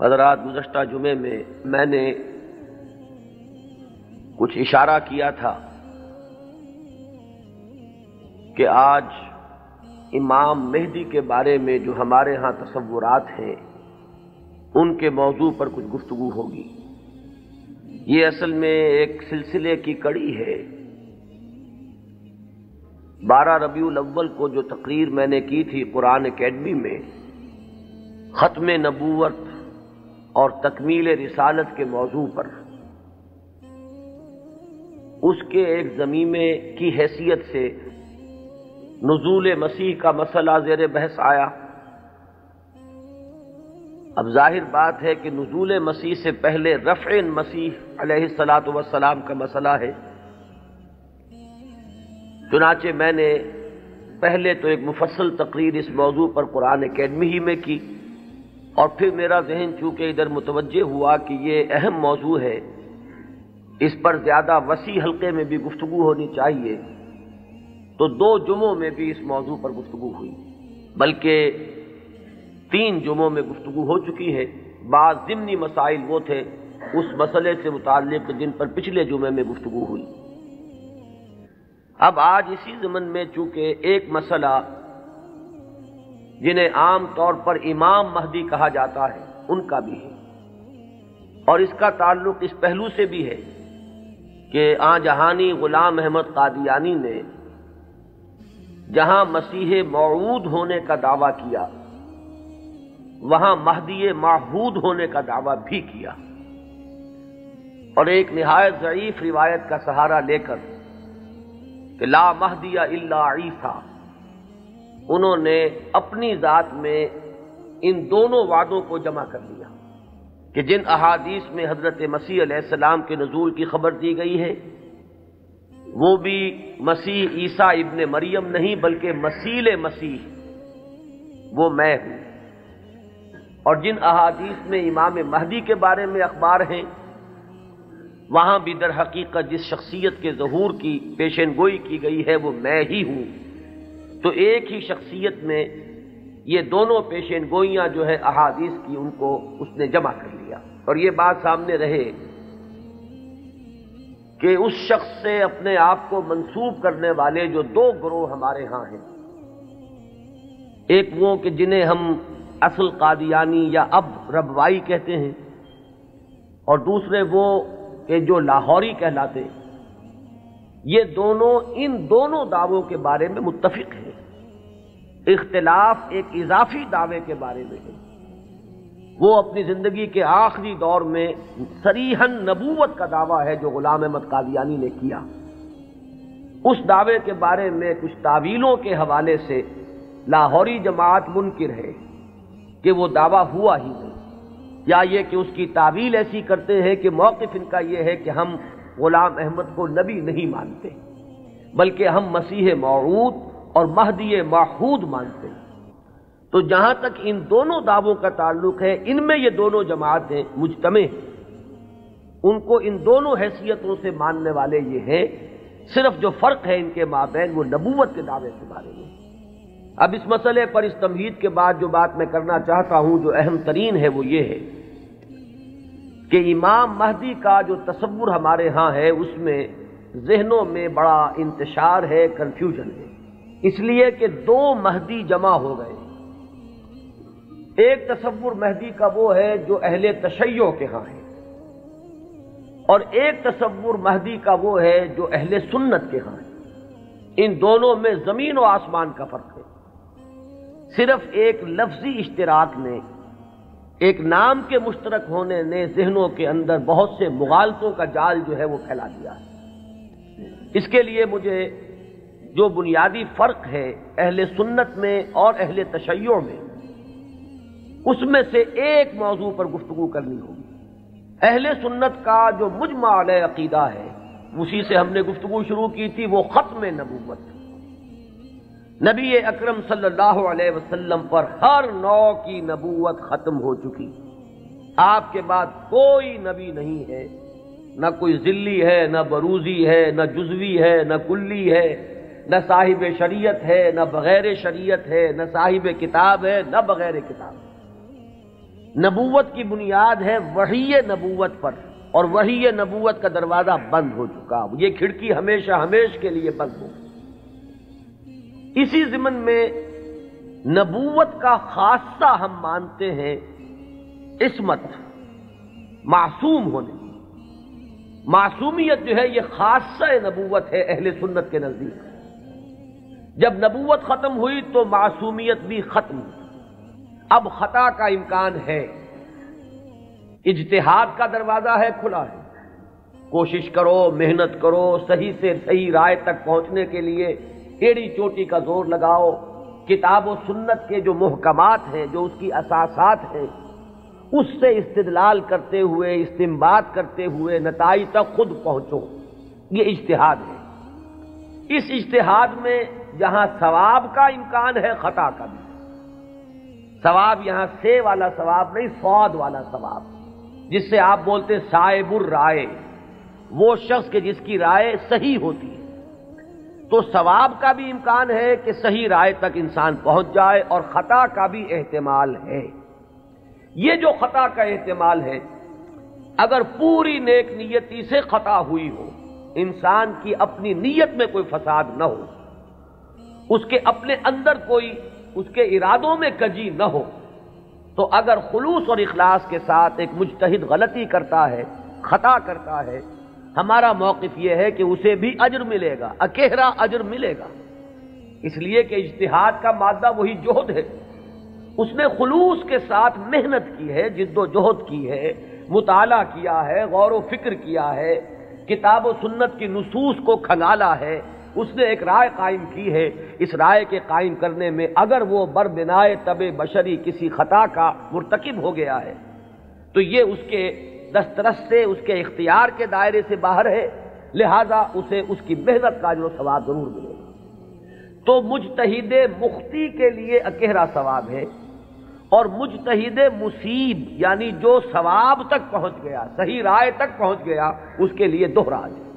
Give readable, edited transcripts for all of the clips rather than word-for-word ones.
حضرات، گزشتہ جمعے میں نے کچھ اشارہ کیا تھا کہ آج امام مہدی کے بارے میں جو ہمارے ہاں تصورات ہیں ان کے موضوع پر کچھ گفتگو ہوگی۔ یہ اصل میں ایک سلسلے کی کڑی ہے۔ 12 ربیع الاول کو جو تقریر میں نے کی تھی قرآن اکیڈمی میں، ختم نبوت اور تکمیل رسالت کے موضوع پر، اس کے ایک ضمیمے کی حیثیت سے نزول مسیح کا مسئلہ زیر بحث آیا۔ اب ظاہر بات ہے کہ نزول مسیح سے پہلے رفع مسیح علیہ الصلاۃ والسلام کا مسئلہ ہے۔ چنانچہ میں نے پہلے تو ایک مفصل تقریر اس موضوع پر قرآن اکیڈمی ہی میں کی، اور پھر میرا ذہن چونکہ ادھر متوجہ ہوا کہ یہ اہم موضوع ہے، اس پر زیادہ وسیع حلقے میں بھی گفتگو ہونی چاہیے، تو 2 جمعوں میں بھی اس موضوع پر گفتگو ہوئی، بلکہ 3 جمعوں میں گفتگو ہو چکی ہے۔ بعض ضمنی مسائل وہ تھے اس مسئلے سے متعلق جن پر پچھلے جمعے میں گفتگو ہوئی۔ اب آج اسی ضمن میں چونکہ ایک مسئلہ جنہیں عام طور پر امام مہدی کہا جاتا ہے ان کا بھی ہے، اور اس کا تعلق اس پہلو سے بھی ہے کہ آن جہانی غلام احمد قادیانی نے جہاں مسیح موعود ہونے کا دعویٰ کیا، وہاں مہدی معہود ہونے کا دعویٰ بھی کیا، اور ایک نہایت ضعیف روایت کا سہارا لے کر کہ لا مہدی الا عیسیٰ، انہوں نے اپنی ذات میں ان دونوں وعدوں کو جمع کر لیا کہ جن احادیث میں حضرت مسیح علیہ السلام کے نزول کی خبر دی گئی ہے وہ بھی مسیح عیسیٰ ابن مریم نہیں بلکہ مسیح مسیح، وہ میں ہوں، اور جن احادیث میں امام مہدی کے بارے میں اخبار ہیں وہاں بھی در حقیقت جس شخصیت کے ظہور کی پیشن گوئی کی گئی ہے وہ میں ہی ہوں۔ تو ایک ہی شخصیت میں یہ دونوں پیشن گوئیاں جو ہے احادیث کی ان کو اس نے جمع کر لیا، اور یہ بات سامنے رہے کہ اس شخص سے اپنے آپ کو منسوب کرنے والے جو 2 گروہ ہمارے ہاں ہیں، ایک وہ کہ جنہیں ہم اصل قادیانی یا اب ربوائی کہتے ہیں، اور دوسرے وہ کہ جو لاہوری کہلاتے ہیں، یہ دونوں ان دونوں دعووں کے بارے میں متفق ہیں۔ اختلاف ایک اضافی دعوے کے بارے میں ہے، وہ اپنی زندگی کے آخری دور میں صریحاً نبوت کا دعویٰ ہے جو غلام احمد قادیانی نے کیا۔ اس دعوے کے بارے میں کچھ تعویلوں کے حوالے سے لاہوری جماعت منکر ہے کہ وہ دعویٰ ہوا ہی نہیں، یا یہ کہ اس کی تعویل ایسی کرتے ہیں کہ موقف ان کا یہ ہے کہ ہم غلام احمد کو نبی نہیں مانتے بلکہ ہم مسیح موعود اور مہدی معہود مانتے ہیں۔ تو جہاں تک ان دونوں دعووں کا تعلق ہے، ان میں یہ دونوں جماعتیں مجتمع ہیں، ان کو ان دونوں حیثیتوں سے ماننے والے یہ ہیں، صرف جو فرق ہے ان کے مابین وہ نبوت کے دعوے کے بارے میں۔ اب اس مسئلے پر اس تمہید کے بعد جو بات میں کرنا چاہتا ہوں جو اہم ترین ہے وہ یہ ہے کہ امام مہدی کا جو تصور ہمارے ہاں ہے اس میں ذہنوں میں بڑا انتشار ہے، کنفیوژن ہے، اس لیے کہ 2 مہدی جمع ہو گئے۔ ایک تصور مہدی کا وہ ہے جو اہل تشیع کے ہاں ہے، اور ایک تصور مہدی کا وہ ہے جو اہل سنت کے ہاں ہے۔ ان دونوں میں زمین و آسمان کا فرق ہے۔ صرف ایک لفظی اشتراک نے، ایک نام کے مشترک ہونے نے ذہنوں کے اندر بہت سے مغالطوں کا جال جو ہے وہ پھیلا دیا ہے۔ اس کے لیے مجھے جو بنیادی فرق ہے اہل سنت میں اور اہل تشیع میں، اس میں سے ایک موضوع پر گفتگو کرنی ہوگی۔ اہل سنت کا جو مجمع علیہ عقیدہ ہے، اسی سے ہم نے گفتگو شروع کی تھی، وہ ختم نبوت۔ نبی اکرم صلی اللہ علیہ وسلم پر ہر نوع کی نبوت ختم ہو چکی، آپ کے بعد کوئی نبی نہیں ہے، نہ کوئی ذلی ہے، نہ بروزی ہے، نہ جزوی ہے، نہ کلی ہے، نہ صاحب شریعت ہے، نہ بغیر شریعت ہے، نہ صاحب کتاب ہے، نہ بغیر کتاب ہے۔ نبوت کی بنیاد ہے وحی نبوت پر، اور وحی نبوت کا دروازہ بند ہو چکا، یہ کھڑکی ہمیشہ ہمیش کے لیے بند ہو۔ اسی ضمن میں نبوت کا خاصہ ہم مانتے ہیں عصمت، معصوم ہونے۔ معصومیت جو ہے یہ خاصہ نبوت ہے اہل سنت کے نزدیک۔ جب نبوت ختم ہوئی تو معصومیت بھی ختم ہوئی، اب خطا کا امکان ہے، اجتہاد کا دروازہ ہے، کھلا ہے، کوشش کرو، محنت کرو، صحیح سے صحیح رائے تک پہنچنے کے لیے ایڑی چوٹی کا زور لگاؤ، کتاب و سنت کے جو محکمات ہیں، جو اس کی اساسات ہیں، اس سے استدلال کرتے ہوئے، استنباط کرتے ہوئے نتائج تک خود پہنچو، یہ اجتہاد ہے۔ اس اجتہاد میں جہاں ثواب کا امکان ہے، خطا کا بھی۔ ثواب یہاں سے والا ثواب نہیں، صاد والا ثواب، جس سے آپ بولتے صائب الرائے، وہ شخص کہ جس کی رائے صحیح ہوتی ہے۔ تو ثواب کا بھی امکان ہے کہ صحیح رائے تک انسان پہنچ جائے، اور خطا کا بھی احتمال ہے۔ یہ جو خطا کا احتمال ہے، اگر پوری نیک نیتی سے خطا ہوئی ہو، انسان کی اپنی نیت میں کوئی فساد نہ ہو، اس کے اپنے اندر کوئی اس کے ارادوں میں کجی نہ ہو، تو اگر خلوص اور اخلاص کے ساتھ ایک مجتہد غلطی کرتا ہے، خطا کرتا ہے، ہمارا موقف یہ ہے کہ اسے بھی اجر ملے گا، اکہرا اجر ملے گا، اس لیے کہ اجتہاد کا مادہ وہی جہد ہے۔ اس نے خلوص کے ساتھ محنت کی ہے، جد و جہد کی ہے، مطالعہ کیا ہے، غور و فکر کیا ہے، کتاب و سنت کی نصوص کو کھنگالا ہے، اس نے ایک رائے قائم کی ہے۔ اس رائے کے قائم کرنے میں اگر وہ بربنائے طبع بشری کسی خطا کا مرتکب ہو گیا ہے تو یہ اس کے دسترس سے، اس کے اختیار کے دائرے سے باہر ہے، لہذا اسے اس کی محنت کا اجر و ثواب ضرور ملے گا۔ تو مجتہد مخطی کے لیے اکہرا ثواب ہے، اور مجتہد مصیب یعنی جو ثواب تک پہنچ گیا، صحیح رائے تک پہنچ گیا، اس کے لیے دوہرا اجر۔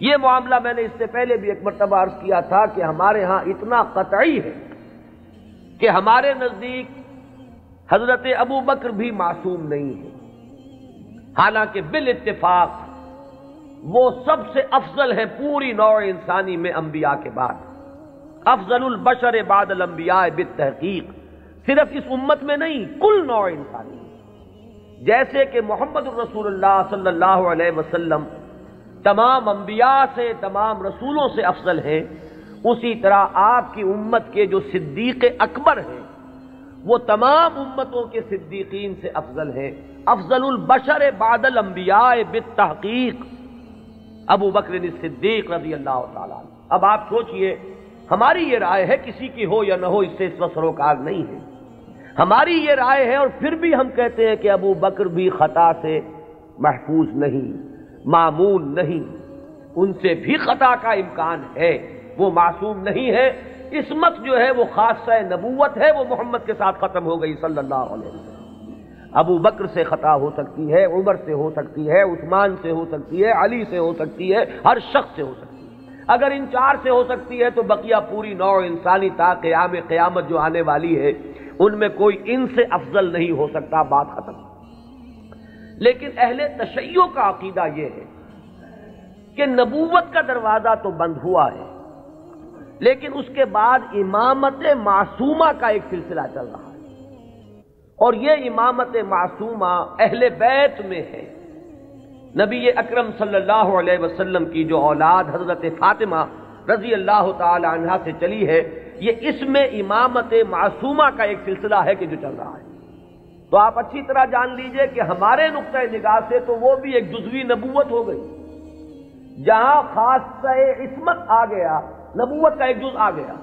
یہ معاملہ میں نے اس سے پہلے بھی ایک مرتبہ عرض کیا تھا کہ ہمارے ہاں اتنا قطعی ہے کہ ہمارے نزدیک حضرت ابو بکر بھی معصوم نہیں ہے، حالانکہ بالاتفاق وہ سب سے افضل ہے پوری نوع انسانی میں انبیاء کے بعد، افضل البشر بعد الانبیاء بالتحقیق، صرف اس امت میں نہیں، کل نوع انسانی میں۔ جیسے کہ محمد الرسول اللہ صلی اللہ علیہ وسلم تمام انبیاء سے، تمام رسولوں سے افضل ہیں، اسی طرح آپ کی امت کے جو صدیق اکبر ہیں وہ تمام امتوں کے صدیقین سے افضل ہیں۔ افضل البشر بعد الانبیاء بالتحقیق ابو بکر الصدیق رضی اللہ تعالیٰ عنہ۔ اب آپ سوچئے، ہماری یہ رائے ہے، کسی کی ہو یا نہ ہو اس سے اس وقت سروکار نہیں ہے، ہماری یہ رائے ہے، اور پھر بھی ہم کہتے ہیں کہ ابو بکر بھی خطا سے محفوظ نہیں، معمول نہیں، ان سے بھی خطا کا امکان ہے، وہ معصوم نہیں ہے۔ عصمت جو ہے وہ خاصہ نبوت ہے، وہ محمد کے ساتھ ختم ہو گئی صلی اللہ علیہ وسلم۔ ابو بکر سے خطا ہو سکتی ہے، عمر سے ہو سکتی ہے، عثمان سے ہو سکتی ہے، علی سے ہو سکتی ہے، ہر شخص سے ہو سکتی ہے۔ اگر ان چار سے ہو سکتی ہے تو بقیہ پوری نوع انسانی تا قیام قیامت جو آنے والی ہے ان میں کوئی ان سے افضل نہیں ہو سکتا، بات ختم۔ لیکن اہل تشیع کا عقیدہ یہ ہے کہ نبوت کا دروازہ تو بند ہوا ہے، لیکن اس کے بعد امامت معصومہ کا ایک سلسلہ چل رہا ہے، اور یہ امامت معصومہ اہل بیت میں ہے۔ نبی اکرم صلی اللہ علیہ وسلم کی جو اولاد حضرت فاطمہ رضی اللہ تعالی عنہا سے چلی ہے، یہ اس میں امامت معصومہ کا ایک سلسلہ ہے کہ جو چل رہا ہے۔ تو آپ اچھی طرح جان لیجئے کہ ہمارے نقطۂ نگاہ سے تو وہ بھی ایک جزوی نبوت ہو گئی، جہاں خاصہ عصمت آ گیا، نبوت کا ایک جز آ گیا۔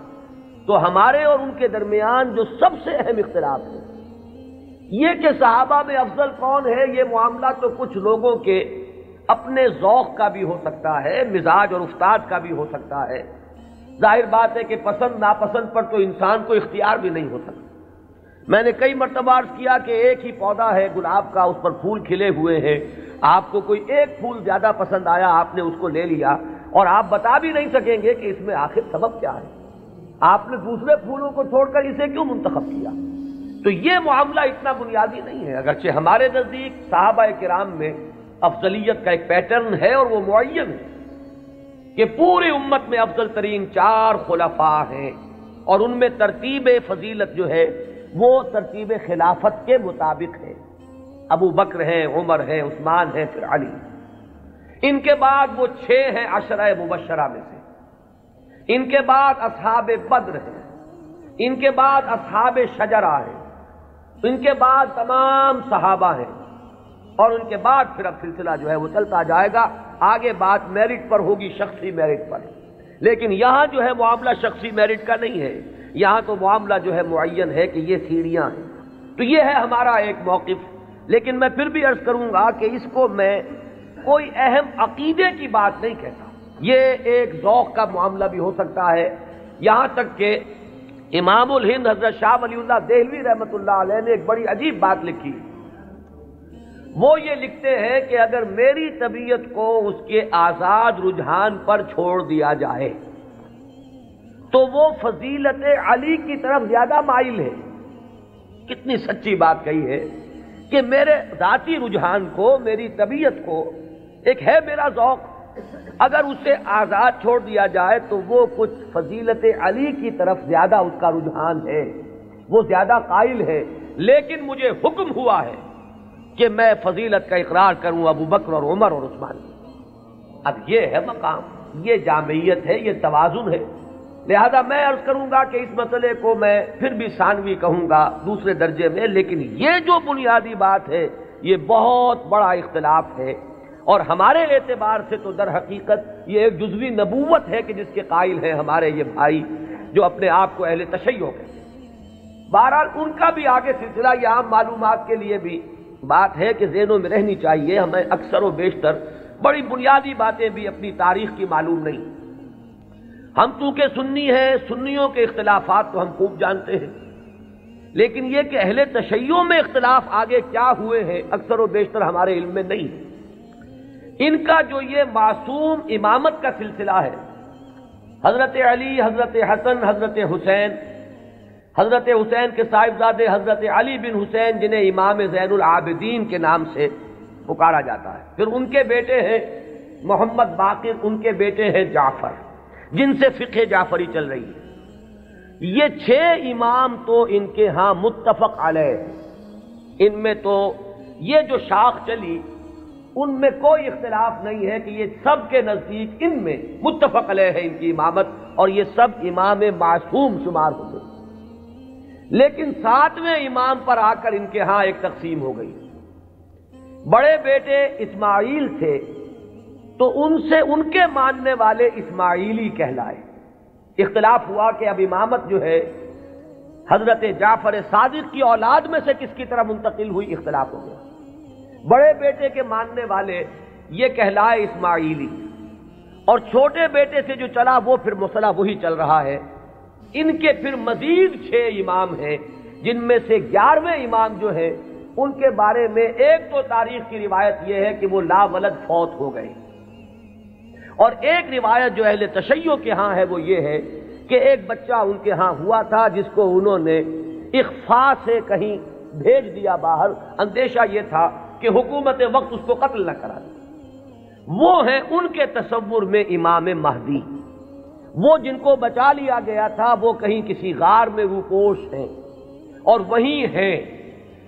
تو ہمارے اور ان کے درمیان جو سب سے اہم اختلاف ہے یہ کہ صحابہ میں افضل کون ہے، یہ معاملہ تو کچھ لوگوں کے اپنے ذوق کا بھی ہو سکتا ہے، مزاج اور افتاد کا بھی ہو سکتا ہے۔ ظاہر بات ہے کہ پسند ناپسند پر تو انسان کو اختیار بھی نہیں ہو سکتا۔ میں نے کئی مرتبہ عرض کیا کہ ایک ہی پودا ہے گلاب کا، اس پر پھول کھلے ہوئے ہیں، آپ کو کوئی ایک پھول زیادہ پسند آیا، آپ نے اس کو لے لیا، اور آپ بتا بھی نہیں سکیں گے کہ اس میں آخر سبب کیا ہے، آپ نے دوسرے پھولوں کو چھوڑ کر اسے کیوں منتخب کیا۔ تو یہ معاملہ اتنا بنیادی نہیں ہے، اگرچہ ہمارے نزدیک صحابہ کرام میں افضلیت کا ایک پیٹرن ہے اور وہ معین ہے کہ پوری امت میں افضل ترین 4 خلفاء ہیں، اور ان میں ترتیب فضیلت جو ہے وہ ترتیب خلافت کے مطابق ہے۔ ابو بکر ہیں، عمر ہیں، عثمان ہیں، پھر علی۔ ان کے بعد وہ 6 ہیں عشرہ مبشرہ میں سے، ان کے بعد اصحاب بدر ہیں، ان کے بعد اصحاب شجرہ ہیں، ان کے بعد تمام صحابہ ہیں، اور ان کے بعد پھر اب سلسلہ جو ہے وہ چلتا جائے گا۔ آگے بات میرٹ پر ہوگی، شخصی میرٹ پر، لیکن یہاں جو ہے معاملہ شخصی میرٹ کا نہیں ہے، یہاں تو معاملہ جو ہے معین ہے کہ یہ سیڑھیاں ہیں۔ تو یہ ہے ہمارا ایک موقف، لیکن میں پھر بھی عرض کروں گا کہ اس کو میں کوئی اہم عقیدے کی بات نہیں کہتا، یہ ایک ذوق کا معاملہ بھی ہو سکتا ہے۔ یہاں تک کہ امام الہند حضرت شاہ ولی اللہ دہلوی رحمۃ اللہ علیہ نے ایک بڑی عجیب بات لکھی۔ وہ یہ لکھتے ہیں کہ اگر میری طبیعت کو اس کے آزاد رجحان پر چھوڑ دیا جائے تو وہ فضیلت علی کی طرف زیادہ مائل ہے۔ کتنی سچی بات کہی ہے کہ میرے ذاتی رجحان کو، میری طبیعت کو، ایک ہے میرا ذوق، اگر اسے آزاد چھوڑ دیا جائے تو وہ کچھ فضیلت علی کی طرف زیادہ اس کا رجحان ہے، وہ زیادہ قائل ہے، لیکن مجھے حکم ہوا ہے کہ میں فضیلت کا اقرار کروں ابو بکر اور عمر اور عثمان کی۔ اب یہ ہے مقام، یہ جامعیت ہے، یہ توازن ہے۔ لہذا میں عرض کروں گا کہ اس مسئلے کو میں پھر بھی ثانوی کہوں گا، دوسرے درجے میں، لیکن یہ جو بنیادی بات ہے یہ بہت بڑا اختلاف ہے، اور ہمارے اعتبار سے تو در حقیقت یہ ایک جزوی نبوت ہے کہ جس کے قائل ہیں ہمارے یہ بھائی جو اپنے آپ کو اہل تشیع کہتے ہیں۔ بہرحال ان کا بھی آگے سلسلہ، یہ عام معلومات کے لیے بھی بات ہے کہ ذہنوں میں رہنی چاہیے، ہمیں اکثر و بیشتر بڑی بنیادی باتیں بھی اپنی تاریخ کی معلوم نہیں۔ ہم چونکہ سنی ہیں، سنیوں کے اختلافات تو ہم خوب جانتے ہیں، لیکن یہ کہ اہل تشیع میں اختلاف آگے کیا ہوئے ہیں اکثر و بیشتر ہمارے علم میں نہیں ہے۔ ان کا جو یہ معصوم امامت کا سلسلہ ہے، حضرت علی، حضرت حسن، حضرت حسین، حضرت حسین کے صاحبزادے حضرت علی بن حسین جنہیں امام زین العابدین کے نام سے پکارا جاتا ہے، پھر ان کے بیٹے ہیں محمد باقر، ان کے بیٹے ہیں جعفر، جن سے فقہ جعفری چل رہی ہے۔ یہ 6 امام تو ان کے ہاں متفق علیہ، ان میں تو یہ جو شاخ چلی ان میں کوئی اختلاف نہیں ہے کہ یہ سب کے نزدیک ان میں متفق علیہ ہے ان کی امامت، اور یہ سب امام معصوم شمار ہوتے ہیں۔ لیکن 7ویں امام پر آ کر ان کے ہاں ایک تقسیم ہو گئی۔ بڑے بیٹے اسماعیل تھے تو ان سے ان کے ماننے والے اسماعیلی کہلائے۔ اختلاف ہوا کہ اب امامت جو ہے حضرت جعفر صادق کی اولاد میں سے کس کی طرف منتقل ہوئی، اختلاف ہو گیا۔ بڑے بیٹے کے ماننے والے یہ کہلائے اسماعیلی، اور چھوٹے بیٹے سے جو چلا وہ پھر مسئلہ وہی چل رہا ہے۔ ان کے پھر مزید 6 امام ہیں، جن میں سے 11ویں امام جو ہے ان کے بارے میں ایک تو تاریخ کی روایت یہ ہے کہ وہ لا ولد فوت ہو گئے، اور ایک روایت جو اہل تشیع کے ہاں ہے وہ یہ ہے کہ ایک بچہ ان کے ہاں ہوا تھا جس کو انہوں نے اخفاء سے کہیں بھیج دیا باہر، اندیشہ یہ تھا کہ حکومت وقت اس کو قتل نہ کرا دے۔ وہ ہیں ان کے تصور میں امام مہدی، وہ جن کو بچا لیا گیا تھا وہ کہیں کسی غار میں روپوش ہیں، اور وہیں ہیں،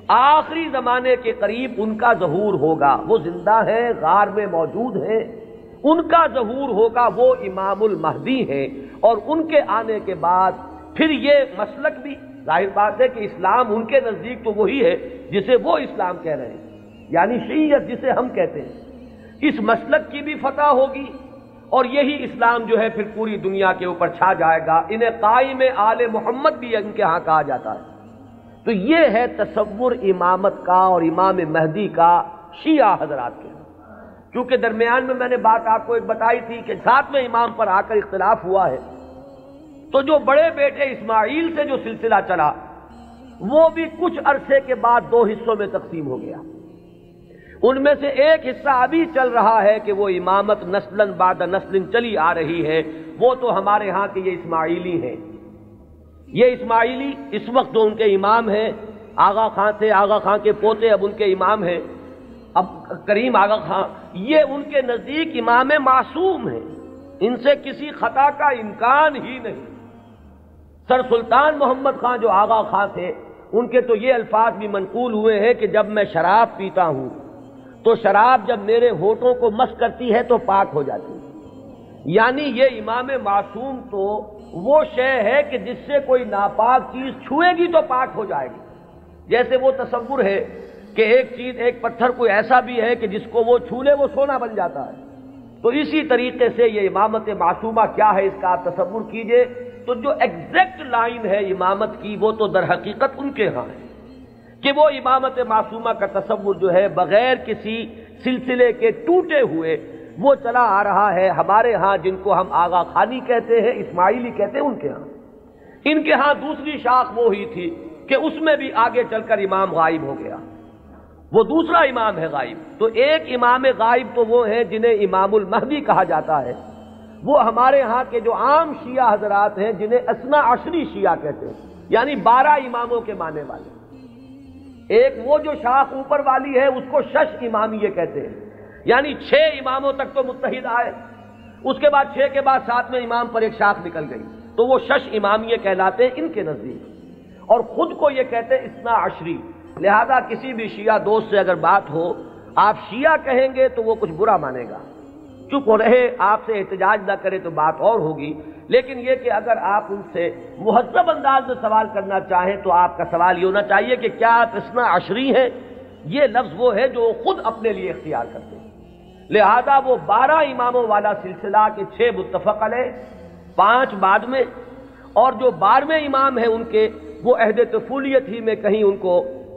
آخری زمانے کے قریب ان کا ظہور ہوگا، وہ زندہ ہیں، غار میں موجود ہیں، ان کا ظہور ہوگا، وہ امام المہدی ہیں۔ اور ان کے آنے کے بعد پھر یہ مسلک بھی ظاہر بات ہے کہ اسلام ان کے نزدیک تو وہی ہے جسے وہ اسلام کہہ رہے ہیں، یعنی شیعیت جسے ہم کہتے ہیں، اس مسلک کی بھی فتح ہوگی، اور یہی اسلام جو ہے پھر پوری دنیا کے اوپر چھا جائے گا۔ انہیں قائم آل محمد بھی ان کے ہاں کہا جاتا ہے۔ تو یہ ہے تصور امامت کا اور امام مہدی کا شیعہ حضرات کے، کیونکہ درمیان میں نے بات آپ کو ایک بتائی تھی کہ 7ویں امام پر آ کر اختلاف ہوا ہے، تو جو بڑے بیٹے اسماعیل سے جو سلسلہ چلا وہ بھی کچھ عرصے کے بعد 2 حصوں میں تقسیم ہو گیا۔ ان میں سے ایک حصہ ابھی چل رہا ہے کہ وہ امامت نسلاً بعد نسل چلی آ رہی ہے، وہ تو ہمارے ہاں کے یہ اسماعیلی ہیں۔ یہ اسماعیلی اس وقت جو ان کے امام ہیں آغا خان تھے، آغا خان کے پوتے اب ان کے امام ہیں، اب کریم آغا خان، یہ ان کے نزدیک امام معصوم ہیں، ان سے کسی خطا کا امکان ہی نہیں۔ سر سلطان محمد خان جو آغا خان تھے، ان کے تو یہ الفاظ بھی منقول ہوئے ہیں کہ جب میں شراب پیتا ہوں تو شراب جب میرے ہونٹوں کو مس کرتی ہے تو پاک ہو جاتی ہے۔ یعنی یہ امام معصوم تو وہ شے ہے کہ جس سے کوئی ناپاک چیز چھوئے گی تو پاک ہو جائے گی۔ جیسے وہ تصور ہے کہ ایک چیز، ایک پتھر کوئی ایسا بھی ہے کہ جس کو وہ چھو لے وہ سونا بن جاتا ہے، تو اسی طریقے سے یہ امامت معصومہ کیا ہے اس کا آپ تصور کیجئے۔ تو جو ایگزیکٹ لائن ہے امامت کی وہ تو در حقیقت ان کے ہاں ہے کہ وہ امامت معصومہ کا تصور جو ہے بغیر کسی سلسلے کے ٹوٹے ہوئے وہ چلا آ رہا ہے ہمارے ہاں، جن کو ہم آغا خانی کہتے ہیں، اسماعیلی کہتے ہیں، ان کے ہاں۔ ان کے ہاں دوسری شاخ وہ ہی تھی کہ اس میں بھی آگے چل کر امام غائب ہو گیا، وہ دوسرا امام ہے غائب۔ تو ایک امام غائب تو وہ ہیں جنہیں امام المہدی کہا جاتا ہے، وہ ہمارے ہاں کے جو عام شیعہ حضرات ہیں جنہیں اثنا عشری شیعہ کہتے ہیں، یعنی 12 اماموں کے ماننے والے۔ ایک وہ جو شاخ اوپر والی ہے اس کو شش امامیہ کہتے ہیں، یعنی 6 اماموں تک تو متحد آئے، اس کے بعد 6 کے بعد 7ویں امام پر ایک شاخ نکل گئی، تو وہ شش امامیہ کہلاتے ہیں ان کے نزدیک، اور خود کو یہ کہتے ہیں اثنا عشری۔ لہذا کسی بھی شیعہ دوست سے اگر بات ہو، آپ شیعہ کہیں گے تو وہ کچھ برا مانے گا، چپ رہے، آپ سے احتجاج نہ کرے تو بات اور ہوگی، لیکن یہ کہ اگر آپ ان سے مہذب انداز میں سوال کرنا چاہیں تو آپ کا سوال یہ ہونا چاہیے کہ کیا آپ اثنا عشری ہیں؟ یہ لفظ وہ ہے جو خود اپنے لیے اختیار کرتے ہیں۔ لہذا وہ 12 اماموں والا سلسلہ کے 6 متفق علیہ، 5 بعد میں، اور جو 12ویں امام ہیں ان کے وہ عہد طفولیت ہی میں کہیں ان کو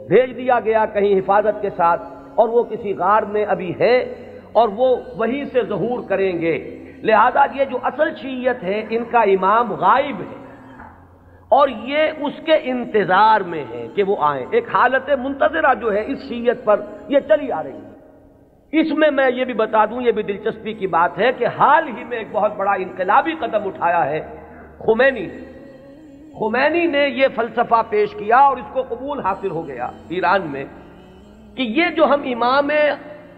بھیج دیا گیا کہیں حفاظت کے ساتھ، اور وہ کسی غار میں ابھی ہے اور وہ وہیں سے ظہور کریں گے۔ لہذا یہ جو اصل شیعیت ہے ان کا امام غائب ہے اور یہ اس کے انتظار میں ہے کہ وہ آئیں۔ ایک حالت منتظرہ جو ہے اس شیعیت پر یہ چلی آ رہی ہے۔ اس میں یہ بھی بتا دوں، یہ بھی دلچسپی کی بات ہے کہ حال ہی میں ایک بہت بڑا انقلابی قدم اٹھایا ہے خمینی نے یہ فلسفہ پیش کیا اور اس کو قبول حاصل ہو گیا ایران میں کہ یہ جو ہم امام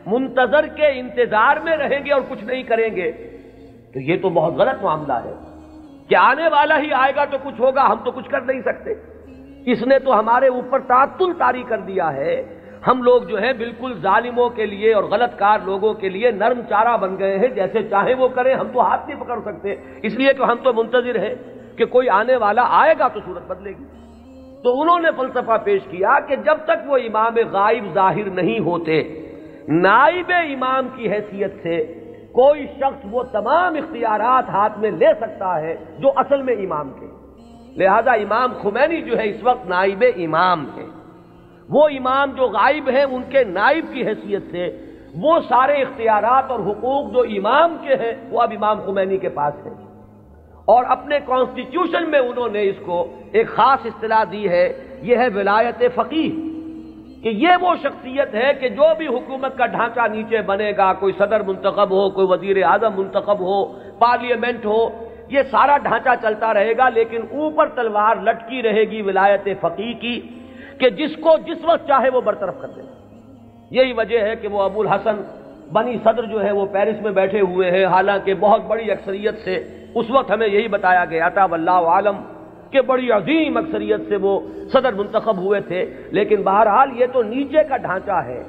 منتظر کے انتظار میں رہیں گے اور کچھ نہیں کریں گے تو یہ تو بہت غلط معاملہ ہے کہ آنے والا ہی آئے گا تو کچھ ہوگا، ہم تو کچھ کر نہیں سکتے۔ اس نے تو ہمارے اوپر تعطل طاری کر دیا ہے، ہم لوگ جو ہے بالکل ظالموں کے لیے اور غلط کار لوگوں کے لیے نرم چارہ بن گئے ہیں، جیسے چاہیں وہ کریں، ہم تو ہاتھ نہیں پکڑ سکتے، اس لیے کہ ہم تو منتظر ہیں کہ کوئی آنے والا آئے گا تو صورت بدلے گی۔ تو انہوں نے فلسفہ پیش کیا کہ جب تک وہ امام غائب ظاہر نہیں ہوتے، نائب امام کی حیثیت سے کوئی شخص وہ تمام اختیارات ہاتھ میں لے سکتا ہے جو اصل میں امام کے۔ لہذا امام خمینی جو ہے اس وقت نائب امام ہے، وہ امام جو غائب ہیں ان کے نائب کی حیثیت سے وہ سارے اختیارات اور حقوق جو امام کے ہیں وہ اب امام خمینی کے پاس ہیں، اور اپنے کانسٹیٹیوشن میں انہوں نے اس کو ایک خاص اصطلاح دی ہے، یہ ہے ولایت فقیہ، کہ یہ وہ شخصیت ہے کہ جو بھی حکومت کا ڈھانچہ نیچے بنے گا، کوئی صدر منتخب ہو، کوئی وزیر اعظم منتخب ہو، پارلیمنٹ ہو، یہ سارا ڈھانچہ چلتا رہے گا، لیکن اوپر تلوار لٹکی رہے گی ولایت فقیہ کی کہ جس کو جس وقت چاہے وہ برطرف کر دے۔ یہی وجہ ہے کہ وہ ابو الحسن بنی صدر جو ہے وہ پیرس میں بیٹھے ہوئے ہیں، حالانکہ بہت بڑی اکثریت سے اس وقت ہمیں یہی بتایا گیا تھا واللہ عالم کہ بڑی عظیم اکثریت سے وہ صدر منتخب ہوئے تھے، لیکن بہرحال یہ تو نیچے کا ڈھانچہ ہے،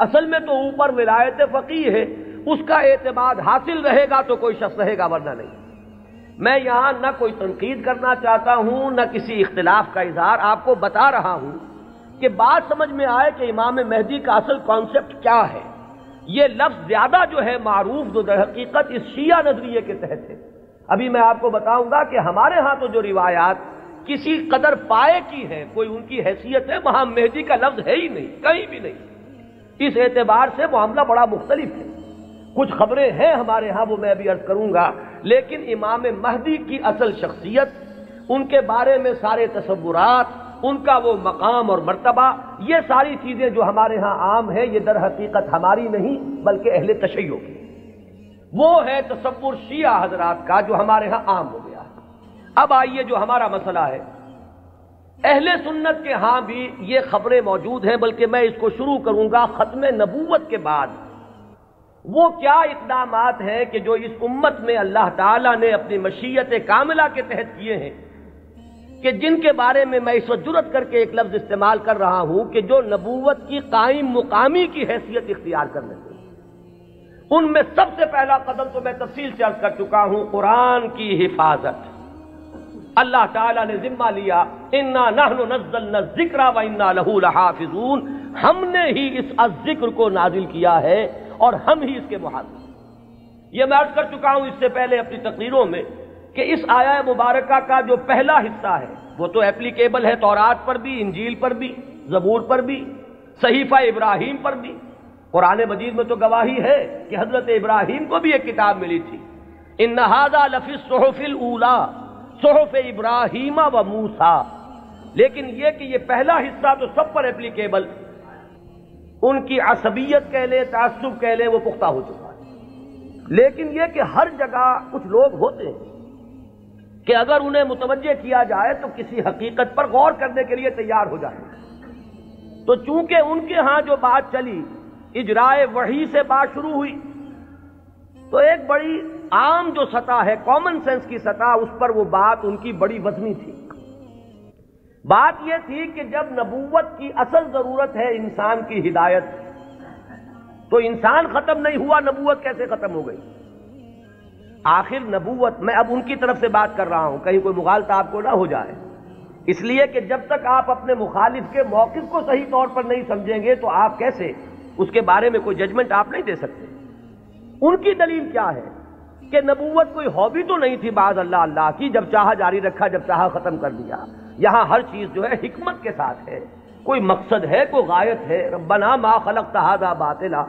اصل میں تو اوپر ولایت فقیہ ہے، اس کا اعتماد حاصل رہے گا تو کوئی شخص رہے گا ورنہ نہیں۔ میں یہاں نہ کوئی تنقید کرنا چاہتا ہوں نہ کسی اختلاف کا اظہار، آپ کو بتا رہا ہوں کہ بات سمجھ میں آئے کہ امام مہدی کا اصل کانسیپٹ کیا ہے۔ یہ لفظ زیادہ جو ہے معروف جو در حقیقت اس شیعہ نظریے کے تحت ہے۔ ابھی میں آپ کو بتاؤں گا کہ ہمارے ہاں تو جو روایات کسی قدر پائے کی ہیں، کوئی ان کی حیثیت ہے، وہاں مہدی کا لفظ ہے ہی نہیں، کہیں بھی نہیں۔ اس اعتبار سے معاملہ بڑا مختلف ہے، کچھ خبریں ہیں ہمارے ہاں وہ میں ابھی عرض کروں گا، لیکن امام مہدی کی اصل شخصیت، ان کے بارے میں سارے تصورات، ان کا وہ مقام اور مرتبہ، یہ ساری چیزیں جو ہمارے ہاں عام ہیں یہ در حقیقت ہماری نہیں بلکہ اہل تشیع کی، وہ ہے تصور شیعہ حضرات کا جو ہمارے ہاں عام ہو گیا ہے۔ اب آئیے جو ہمارا مسئلہ ہے، اہل سنت کے ہاں بھی یہ خبریں موجود ہیں، بلکہ میں اس کو شروع کروں گا ختم نبوت کے بعد۔ وہ کیا اقدامات ہیں کہ جو اس امت میں اللہ تعالیٰ نے اپنی مشیت کاملہ کے تحت کیے ہیں، کہ جن کے بارے میں اس وقت جرأت کر کے ایک لفظ استعمال کر رہا ہوں کہ جو نبوت کی قائم مقامی کی حیثیت اختیار کر لیتے ہیں، ان میں سب سے پہلا قدم تو میں تفصیل سے عرض کر چکا ہوں، قرآن کی حفاظت۔ اللہ تعالیٰ نے ذمہ لیا، انا نحن نزلنا الذکر وانا لہ لحافظون، ہم نے ہی اس ذکر کو نازل کیا ہے اور ہم ہی اس کے محافظ۔ یہ میں عرض کر چکا ہوں اس سے پہلے اپنی تقریروں میں کہ اس آیہ مبارکہ کا جو پہلا حصہ ہے وہ تو ایپلیکیبل ہے تورات پر بھی، انجیل پر بھی، زبور پر بھی، صحیفہ ابراہیم پر بھی۔ قرآن مجید میں تو گواہی ہے کہ حضرت ابراہیم کو بھی ایک کتاب ملی تھی، ان ھذا لفی الصحف الاولی صحف ابراہیم و موسیٰ۔ لیکن یہ کہ یہ پہلا حصہ تو سب پر ایپلیکیبل، ان کی عصبیت کہہ لیں، تعصب کہہ لیں، وہ پختہ ہو چکا ہے۔ لیکن یہ کہ ہر جگہ کچھ لوگ ہوتے ہیں کہ اگر انہیں متوجہ کیا جائے تو کسی حقیقت پر غور کرنے کے لیے تیار ہو جائیں۔ تو چونکہ ان کے ہاں جو بات چلی، اجرائے وحی سے بات شروع ہوئی، تو ایک بڑی عام جو سطح ہے، کامن سینس کی سطح، اس پر وہ بات ان کی بڑی وزنی تھی۔ بات یہ تھی کہ جب نبوت کی اصل ضرورت ہے انسان کی ہدایت، تو انسان ختم نہیں ہوا، نبوت کیسے ختم ہو گئی؟ آخر نبوت، میں اب ان کی طرف سے بات کر رہا ہوں، کہیں کوئی مغالطہ آپ کو نہ ہو جائے، اس لیے کہ جب تک آپ اپنے مخالف کے موقف کو صحیح طور پر نہیں سمجھیں گے تو آپ کیسے اس کے بارے میں کوئی ججمنٹ آپ نہیں دے سکتے۔ ان کی دلیل کیا ہے کہ نبوت کوئی ہابی تو نہیں تھی بعض اللہ کی، جب چاہا جاری رکھا، جب چاہا ختم کر دیا۔ یہاں ہر چیز جو ہے حکمت کے ساتھ ہے، کوئی مقصد ہے، کوئی غایت ہے، ربنا ما خلقت ھذا باطلا۔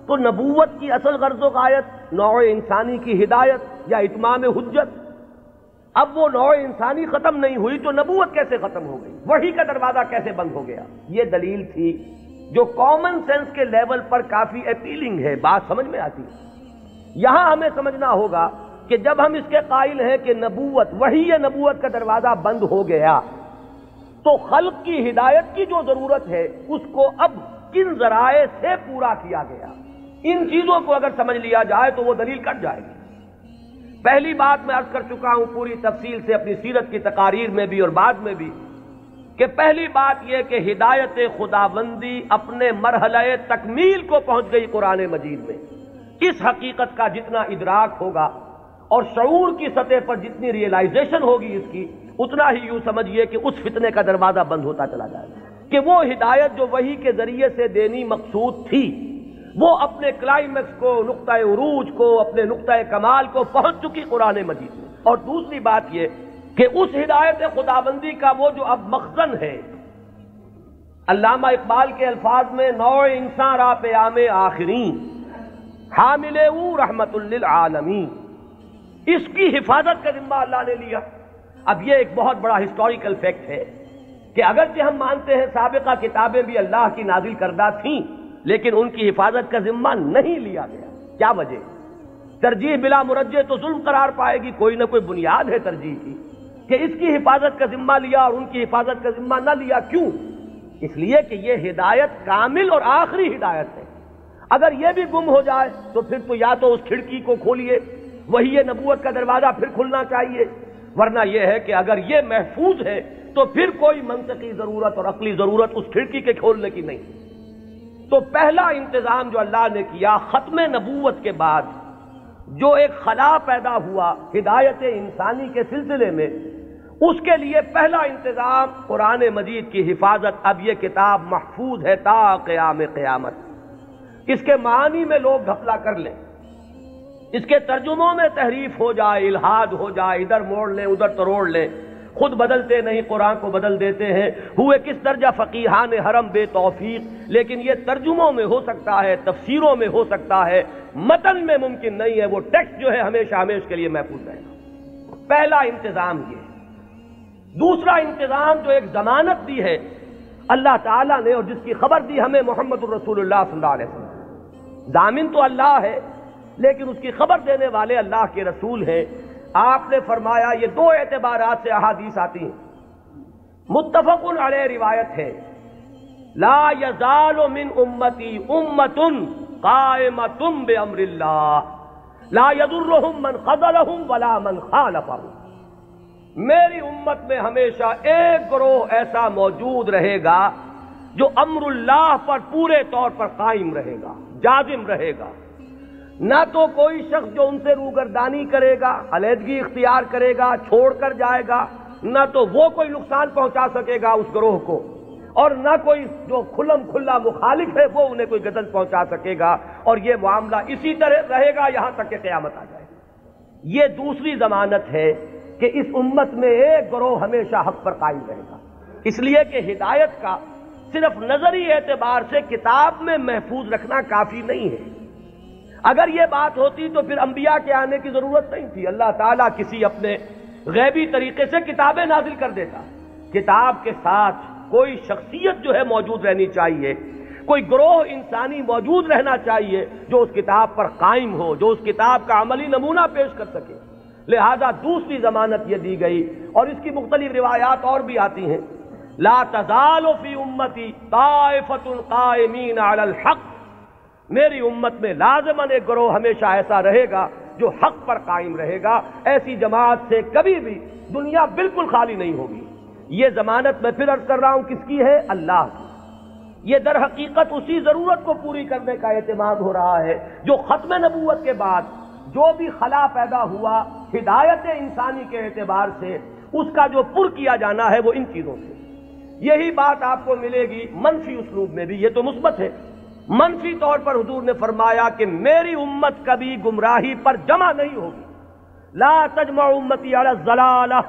تو نبوت کی اصل غرض و غایت نوع انسانی کی ہدایت یا اتمام حجت۔ اب وہ نوع انسانی ختم نہیں ہوئی تو نبوت کیسے ختم ہو گئی؟ وحی کا دروازہ کیسے بند ہو گیا؟ یہ دلیل تھی جو کامن سینس کے لیول پر کافی اپیلنگ ہے، بات سمجھ میں آتی ہے۔ یہاں ہمیں سمجھنا ہوگا کہ جب ہم اس کے قائل ہیں کہ نبوت، وحی نبوت کا دروازہ بند ہو گیا، تو خلق کی ہدایت کی جو ضرورت ہے اس کو اب کن ذرائع سے پورا کیا گیا؟ ان چیزوں کو اگر سمجھ لیا جائے تو وہ دلیل کٹ جائے گی۔ پہلی بات میں عرض کر چکا ہوں پوری تفصیل سے اپنی سیرت کی تقاریر میں بھی اور بعد میں بھی، کہ پہلی بات یہ کہ ہدایت خداوندی اپنے مرحلہ تکمیل کو پہنچ گئی قرآن مجید میں۔ اس حقیقت کا جتنا ادراک ہوگا اور شعور کی سطح پر جتنی ریئلائزیشن ہوگی اس کی، اتنا ہی یوں سمجھیے کہ اس فتنے کا دروازہ بند ہوتا چلا جائے گا کہ وہ ہدایت جو وحی کے ذریعے سے دینی مقصود تھی، وہ اپنے کلائمیکس کو، نقطہ عروج کو، اپنے نقطہ کمال کو پہنچ چکی قرآن مجید میں۔ اور دوسری بات یہ کہ اس ہدایت خداوندی کا وہ جو اب مخزن ہے، علامہ اقبال کے الفاظ میں نوع انسان را پیام آخرین حامل او رحمت للعالمین، اس کی حفاظت کا ذمہ اللہ نے لیا۔ اب یہ ایک بہت بڑا ہسٹوریکل فیکٹ ہے کہ اگرچہ ہم مانتے ہیں سابقہ کتابیں بھی اللہ کی نازل کردہ تھیں، لیکن ان کی حفاظت کا ذمہ نہیں لیا گیا۔ کیا وجہ؟ ترجیح بلا مرجح تو ظلم قرار پائے گی، کوئی نہ کوئی بنیاد ہے ترجیح کی، کہ اس کی حفاظت کا ذمہ لیا اور ان کی حفاظت کا ذمہ نہ لیا۔ کیوں؟ اس لیے کہ یہ ہدایت کامل اور آخری ہدایت ہے۔ اگر یہ بھی گم ہو جائے تو پھر تو یا تو اس کھڑکی کو کھولیے، وہی یہ نبوت کا دروازہ پھر کھلنا چاہیے، ورنہ یہ ہے کہ اگر یہ محفوظ ہے تو پھر کوئی منطقی ضرورت اور عقلی ضرورت اس کھڑکی کے کھولنے کی نہیں۔ تو پہلا انتظام جو اللہ نے کیا ختم نبوت کے بعد، جو ایک خلا پیدا ہوا ہدایت انسانی کے سلسلے میں، اس کے لیے پہلا انتظام قرآن مجید کی حفاظت۔ اب یہ کتاب محفوظ ہے تا قیام قیامت۔ اس کے معنی میں لوگ گھپلا کر لیں، اس کے ترجموں میں تحریف ہو جائے، الہاد ہو جائے، ادھر موڑ لیں ادھر تروڑ لیں، خود بدلتے نہیں قرآن کو بدل دیتے ہیں، ہوئے کس درجہ فقیہان حرم بے توفیق۔ لیکن یہ ترجموں میں ہو سکتا ہے، تفسیروں میں ہو سکتا ہے، متن میں ممکن نہیں ہے۔ وہ ٹیکسٹ جو ہے ہمیشہ ہمیشہ کے لیے محفوظ رہے گا۔ پہلا انتظام یہ۔ دوسرا انتظام جو ایک ضمانت دی ہے اللہ تعالیٰ نے اور جس کی خبر دی ہمیں محمد الرسول اللہ صلی اللہ علیہ وسلم، ضامن تو اللہ ہے لیکن اس کی خبر دینے والے اللہ کے رسول ہیں۔ آپ نے فرمایا، یہ دو اعتبارات سے احادیث آتی ہیں۔ متفقن علیہ روایت ہے، لا یزال من امتی امۃ قائمۃ بامر اللہ لا یضرهم من خذلهم ولا من خالفهم۔ میری امت میں ہمیشہ ایک گروہ ایسا موجود رہے گا جو امر اللہ پر پورے طور پر قائم رہے گا، جازم رہے گا۔ نہ تو کوئی شخص جو ان سے روگردانی کرے گا، علیحدگی اختیار کرے گا، چھوڑ کر جائے گا، نہ تو وہ کوئی نقصان پہنچا سکے گا اس گروہ کو، اور نہ کوئی جو کھلم کھلا مخالف ہے وہ انہیں کوئی غضب پہنچا سکے گا، اور یہ معاملہ اسی طرح رہے گا یہاں تک کہ قیامت آ جائے۔ یہ دوسری ضمانت ہے کہ اس امت میں ایک گروہ ہمیشہ حق پر قائم رہے گا، اس لیے کہ ہدایت کا صرف نظری اعتبار سے کتاب میں محفوظ رکھنا کافی نہیں ہے۔ اگر یہ بات ہوتی تو پھر انبیاء کے آنے کی ضرورت نہیں تھی، اللہ تعالیٰ کسی اپنے غیبی طریقے سے کتابیں نازل کر دیتا۔ کتاب کے ساتھ کوئی شخصیت جو ہے موجود رہنی چاہیے، کوئی گروہ انسانی موجود رہنا چاہیے جو اس کتاب پر قائم ہو، جو اس کتاب کا عملی نمونہ پیش کر سکے۔ لہذا دوسری ضمانت یہ دی گئی، اور اس کی مختلف روایات اور بھی آتی ہیں، لا تزال فی امتی طائفۃ قائمین علی الحق، میری امت میں لازماً ایک گروہ ہمیشہ ایسا رہے گا جو حق پر قائم رہے گا، ایسی جماعت سے کبھی بھی دنیا بالکل خالی نہیں ہوگی۔ یہ ضمانت میں پھر عرض کر رہا ہوں کس کی ہے؟ اللہ کی۔ یہ در حقیقت اسی ضرورت کو پوری کرنے کا اہتمام ہو رہا ہے جو ختم نبوت کے بعد جو بھی خلا پیدا ہوا ہدایت انسانی کے اعتبار سے، اس کا جو پر کیا جانا ہے وہ ان چیزوں سے۔ یہی بات آپ کو ملے گی منفی اسلوب میں بھی، یہ تو مثبت ہے۔ منفی طور پر حضور نے فرمایا کہ میری امت کبھی گمراہی پر جمع نہیں ہوگی، لا تجمع امتی علی الضلالہ۔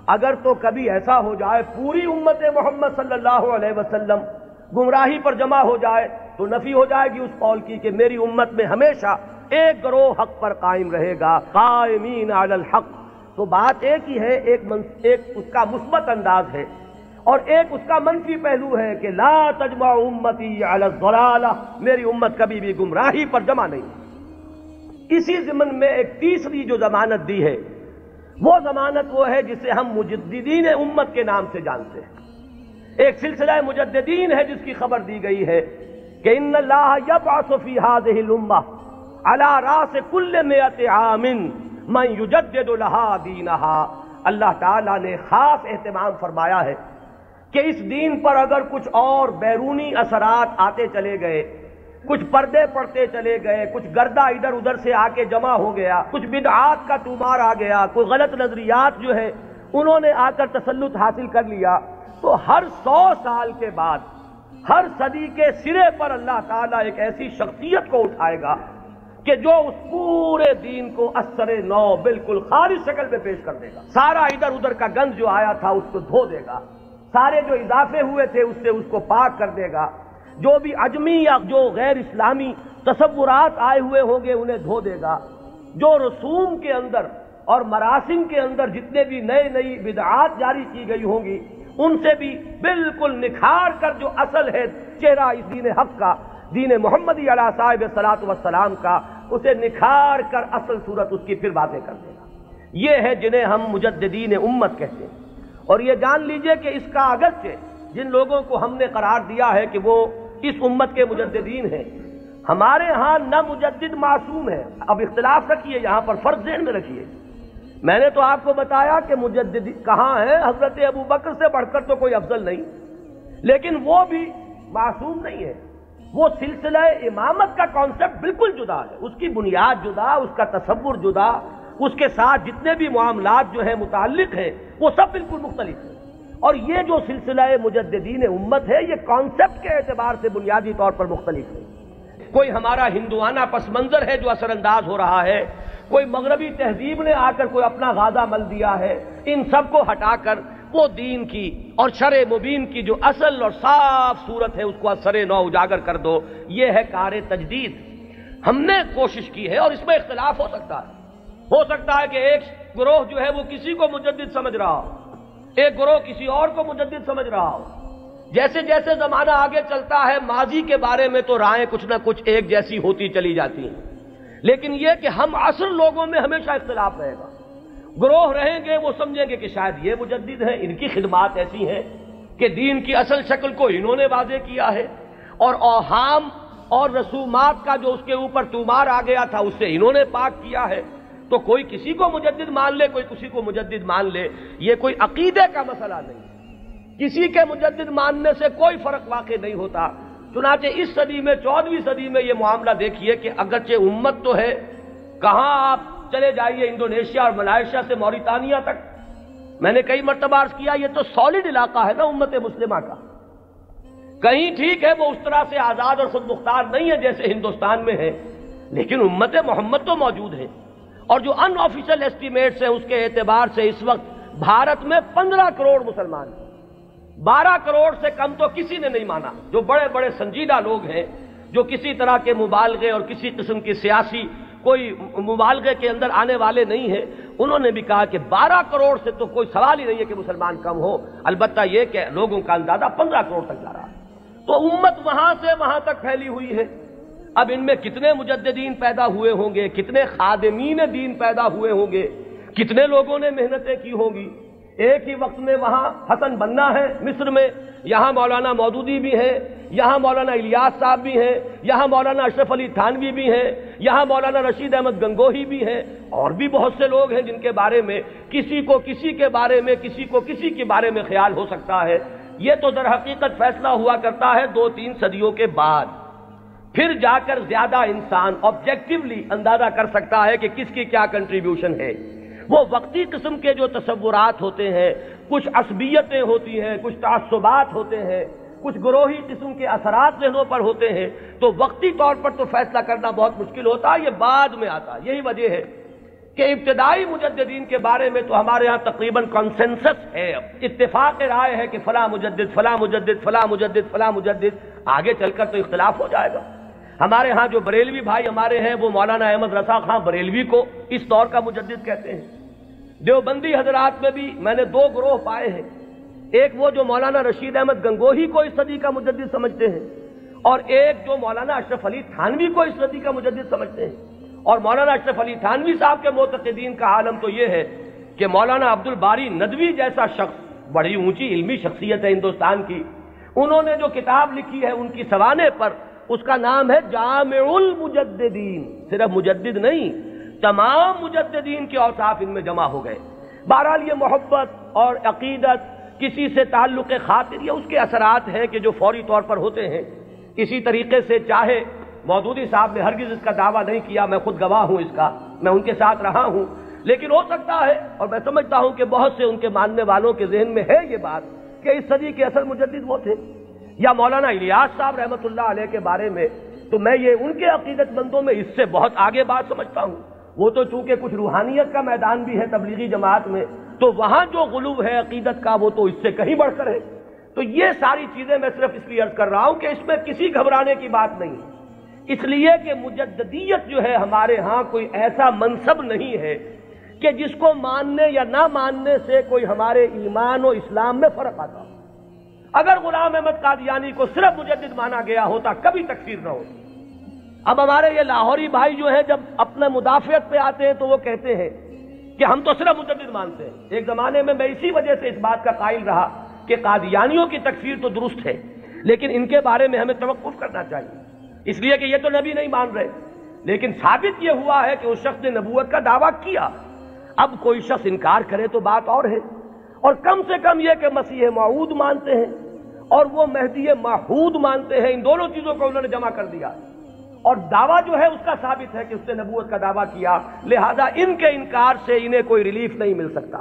اگر تو کبھی ایسا ہو جائے پوری امت محمد صلی اللہ علیہ وسلم گمراہی پر جمع ہو جائے تو نفی ہو جائے گی اس قول کی کہ میری امت میں ہمیشہ ایک گروہ حق پر قائم رہے گا، قائمین علی الحق۔ تو بات ایک ہی ہے، ایک اس کا مثبت انداز ہے اور ایک اس کا منفی پہلو ہے کہ لا تجمع امتی علی الضلالہ، میری امت کبھی بھی گمراہی پر جمع نہیں۔ اسی ضمن میں ایک تیسری جو ضمانت دی ہے وہ ضمانت وہ ہے جسے ہم مجددین امت کے نام سے جانتے ہیں۔ ایک سلسلہ مجددین ہے جس کی خبر دی گئی ہے کہ ان اللہ یبعث فی ہذہ الامہ علی راس کل مئۃ عام من یجدد لہا دینہا۔ اللہ تعالیٰ نے خاص اہتمام فرمایا ہے کہ اس دین پر اگر کچھ اور بیرونی اثرات آتے چلے گئے، کچھ پردے پڑتے چلے گئے، کچھ گردہ ادھر ادھر سے آ کے جمع ہو گیا، کچھ بدعات کا طومار آ گیا، کوئی غلط نظریات جو ہے انہوں نے آ کر تسلط حاصل کر لیا، تو ہر 100 سال کے بعد ہر صدی کے سرے پر اللہ تعالیٰ ایک ایسی شخصیت کو اٹھائے گا کہ جو اس پورے دین کو اثر نو بالکل خالص شکل میں پیش کر دے گا۔ سارا ادھر ادھر کا گند جو آیا تھا اس کو دھو دے گا، سارے جو اضافے ہوئے تھے اس سے اس کو پاک کر دے گا، جو بھی عجمی یا جو غیر اسلامی تصورات آئے ہوئے ہوں گے انہیں دھو دے گا، جو رسوم کے اندر اور مراسم کے اندر جتنے بھی نئی بدعات جاری کی گئی ہوں گی ان سے بھی بالکل نکھار کر جو اصل ہے چہرہ اس دین حق کا، دین محمدی علیہ صاحب الصلاۃ والسلام کا، اسے نکھار کر اصل صورت اس کی پھر باتیں کر دے گا۔ یہ ہے جنہیں ہم مجددین امت کہتے ہیں۔ اور یہ جان لیجئے کہ اس کا اگرچہ جن لوگوں کو ہم نے قرار دیا ہے کہ وہ اس امت کے مجددین ہیں، ہمارے ہاں نہ مجدد معصوم ہے۔ اب اختلاف رکھیے، یہاں پر فرق ذہن میں رکھیے۔ میں نے تو آپ کو بتایا کہ مجدد کہاں ہے، حضرت ابو بکر سے بڑھ کر تو کوئی افضل نہیں، لیکن وہ بھی معصوم نہیں ہے۔ وہ سلسلہ امامت کا کانسیپٹ بالکل جدا ہے، اس کی بنیاد جدا، اس کا تصور جدا، اس کے ساتھ جتنے بھی معاملات جو ہیں متعلق ہیں وہ سب بالکل مختلف ہیں۔ اور یہ جو سلسلہ مجددین امت ہے یہ کانسیپٹ کے اعتبار سے بنیادی طور پر مختلف ہے۔ کوئی ہمارا ہندوانہ پس منظر ہے جو اثر انداز ہو رہا ہے، کوئی مغربی تہذیب نے آ کر کوئی اپنا غازہ مل دیا ہے، ان سب کو ہٹا کر وہ دین کی اور شرع مبین کی جو اصل اور صاف صورت ہے اس کو اثر نو اجاگر کر دو۔ یہ ہے کار تجدید۔ ہم نے کوشش کی ہے اور اس میں اختلاف ہو سکتا ہے کہ ایک گروہ جو ہے وہ کسی کو مجدد سمجھ رہا ہو، ایک گروہ کسی اور کو مجدد سمجھ رہا ہو۔ جیسے جیسے زمانہ آگے چلتا ہے ماضی کے بارے میں تو رائیں کچھ نہ کچھ ایک جیسی ہوتی چلی جاتی ہیں، لیکن یہ کہ ہم عصر لوگوں میں ہمیشہ اختلاف رہے گا۔ گروہ رہیں گے وہ سمجھیں گے کہ شاید یہ مجدد ہیں، ان کی خدمات ایسی ہیں کہ دین کی اصل شکل کو انہوں نے واضح کیا ہے، اور اوہام اور رسومات کا جو اس کے اوپر طومار آ گیا تھا اس سے انہوں نے پاک کیا ہے۔ تو کوئی کسی کو مجدد مان لے، کوئی کسی کو مجدد مان لے، یہ کوئی عقیدے کا مسئلہ نہیں، کسی کے مجدد ماننے سے کوئی فرق واقع نہیں ہوتا۔ چنانچہ اس صدی میں 14ویں صدی میں یہ معاملہ دیکھیے کہ اگرچہ امت تو ہے، کہاں آپ چلے جائیے انڈونیشیا اور ملائیشیا سے موریتانیہ تک، میں نے کئی مرتبہ عرض کیا یہ تو سالڈ علاقہ ہے نا امت مسلمہ کا۔ کہیں ٹھیک ہے وہ اس طرح سے آزاد اور خود مختار نہیں ہے جیسے ہندوستان میں ہے، لیکن امت محمد تو موجود ہے، اور جو ان آفیشل ایسٹیمیٹس ہیں اس کے اعتبار سے اس وقت بھارت میں 15 کروڑ مسلمان ہیں۔ 12 کروڑ سے کم تو کسی نے نہیں مانا، جو بڑے بڑے سنجیدہ لوگ ہیں، جو کسی طرح کے مبالغے اور کسی قسم کی سیاسی کوئی مبالغے کے اندر آنے والے نہیں ہیں، انہوں نے بھی کہا کہ 12 کروڑ سے تو کوئی سوال ہی نہیں ہے کہ مسلمان کم ہو، البتہ یہ کہ لوگوں کا اندازہ 15 کروڑ تک جا رہا ہے۔ تو امت وہاں سے وہاں تک پھیلی ہوئی ہے۔ اب ان میں کتنے مجددین پیدا ہوئے ہوں گے، کتنے خادمین دین پیدا ہوئے ہوں گے، کتنے لوگوں نے محنتیں کی ہوں گی۔ ایک ہی وقت میں وہاں حسن بننا ہے مصر میں، یہاں مولانا مودودی بھی ہیں، یہاں مولانا الیاس صاحب بھی ہیں، یہاں مولانا اشرف علی تھانوی بھی ہیں، یہاں مولانا رشید احمد گنگوہی بھی ہیں، اور بھی بہت سے لوگ ہیں جن کے بارے میں کسی کو کسی کے بارے میں، کسی کو کسی کے بارے میں خیال ہو سکتا ہے۔ یہ تو در حقیقت فیصلہ ہوا کرتا ہے 2-3 صدیوں کے بعد، پھر جا کر زیادہ انسان آبجیکٹیولی اندازہ کر سکتا ہے کہ کس کی کیا کنٹریبیوشن ہے۔ وہ وقتی قسم کے جو تصورات ہوتے ہیں، کچھ عصبیتیں ہوتی ہیں، کچھ تعصبات ہوتے ہیں، کچھ گروہی قسم کے اثرات ذہنوں پر ہوتے ہیں، تو وقتی طور پر تو فیصلہ کرنا بہت مشکل ہوتا ہے، یہ بعد میں آتا ہے۔ یہی وجہ ہے کہ ابتدائی مجددین کے بارے میں تو ہمارے ہاں تقریباً کنسنسس ہے، اتفاق رائے ہے کہ فلاں مجدد فلاں مجدد فلاں مجدد فلاں مجدد، آگے چل کر تو اختلاف ہو جائے گا۔ ہمارے ہاں جو بریلوی بھائی ہمارے ہیں وہ مولانا احمد رضا خان بریلوی کو اس دور کا مجدد کہتے ہیں۔ دیوبندی حضرات میں بھی میں نے 2 گروہ پائے ہیں، ایک وہ جو مولانا رشید احمد گنگوہی کو اس صدی کا مجدد سمجھتے ہیں، اور ایک جو مولانا اشرف علی تھانوی کو اس صدی کا مجدد سمجھتے ہیں۔ اور مولانا اشرف علی تھانوی صاحب کے معتقدین کا عالم تو یہ ہے کہ مولانا عبد الباری ندوی جیسا شخص، بڑی اونچی علمی شخصیت ہے ہندوستان کی، انہوں نے جو کتاب لکھی ہے ان کی سوانح پر، اس کا نام ہے جامع المجددین، صرف مجدد نہیں، تمام مجددین کے اوصاف ان میں جمع ہو گئے۔ بہرحال یہ محبت اور عقیدت، کسی سے تعلق خاطر، یہ اس کے اثرات ہیں کہ جو فوری طور پر ہوتے ہیں۔ اسی طریقے سے چاہے مودودی صاحب نے ہرگز اس کا دعویٰ نہیں کیا، میں خود گواہ ہوں اس کا، میں ان کے ساتھ رہا ہوں، لیکن ہو سکتا ہے اور میں سمجھتا ہوں کہ بہت سے ان کے ماننے والوں کے ذہن میں ہے یہ بات کہ اس صدی کے اصل مجدد وہ تھے۔ یا مولانا الیاس صاحب رحمۃ اللہ علیہ کے بارے میں تو میں یہ ان کے عقیدت مندوں میں اس سے بہت آگے بات سمجھتا ہوں۔ وہ تو چونکہ کچھ روحانیت کا میدان بھی ہے تبلیغی جماعت میں، تو وہاں جو غلو ہے عقیدت کا وہ تو اس سے کہیں بڑھ کر ہے۔ تو یہ ساری چیزیں میں صرف اس لیے عرض کر رہا ہوں کہ اس میں کسی گھبرانے کی بات نہیں ہے، اس لیے کہ مجددیت جو ہے ہمارے ہاں کوئی ایسا منصب نہیں ہے کہ جس کو ماننے یا نہ ماننے سے کوئی ہمارے ایمان و اسلام میں فرق آتا ہو۔ اگر غلام احمد قادیانی کو صرف مجدد مانا گیا ہوتا کبھی تکفیر نہ ہوتی۔ اب ہمارے یہ لاہوری بھائی جو ہیں جب اپنے مدافعت پہ آتے ہیں تو وہ کہتے ہیں کہ ہم تو صرف مجدد مانتے ہیں۔ ایک زمانے میں اسی وجہ سے اس بات کا قائل رہا کہ قادیانیوں کی تکفیر تو درست ہے، لیکن ان کے بارے میں ہمیں توقف کرنا چاہیے، اس لیے کہ یہ تو نبی نہیں مان رہے، لیکن ثابت یہ ہوا ہے کہ اس شخص نے نبوت کا دعویٰ کیا۔ اب کوئی شخص انکار کرے تو بات اور ہے، اور کم سے کم یہ کہ مسیح موعود مانتے ہیں اور وہ مہدی موعود مانتے ہیں، ان دونوں چیزوں کو انہوں نے جمع کر دیا، اور دعویٰ جو ہے اس کا ثابت ہے کہ اس نے نبوت کا دعویٰ کیا، لہذا ان کے انکار سے انہیں کوئی ریلیف نہیں مل سکتا۔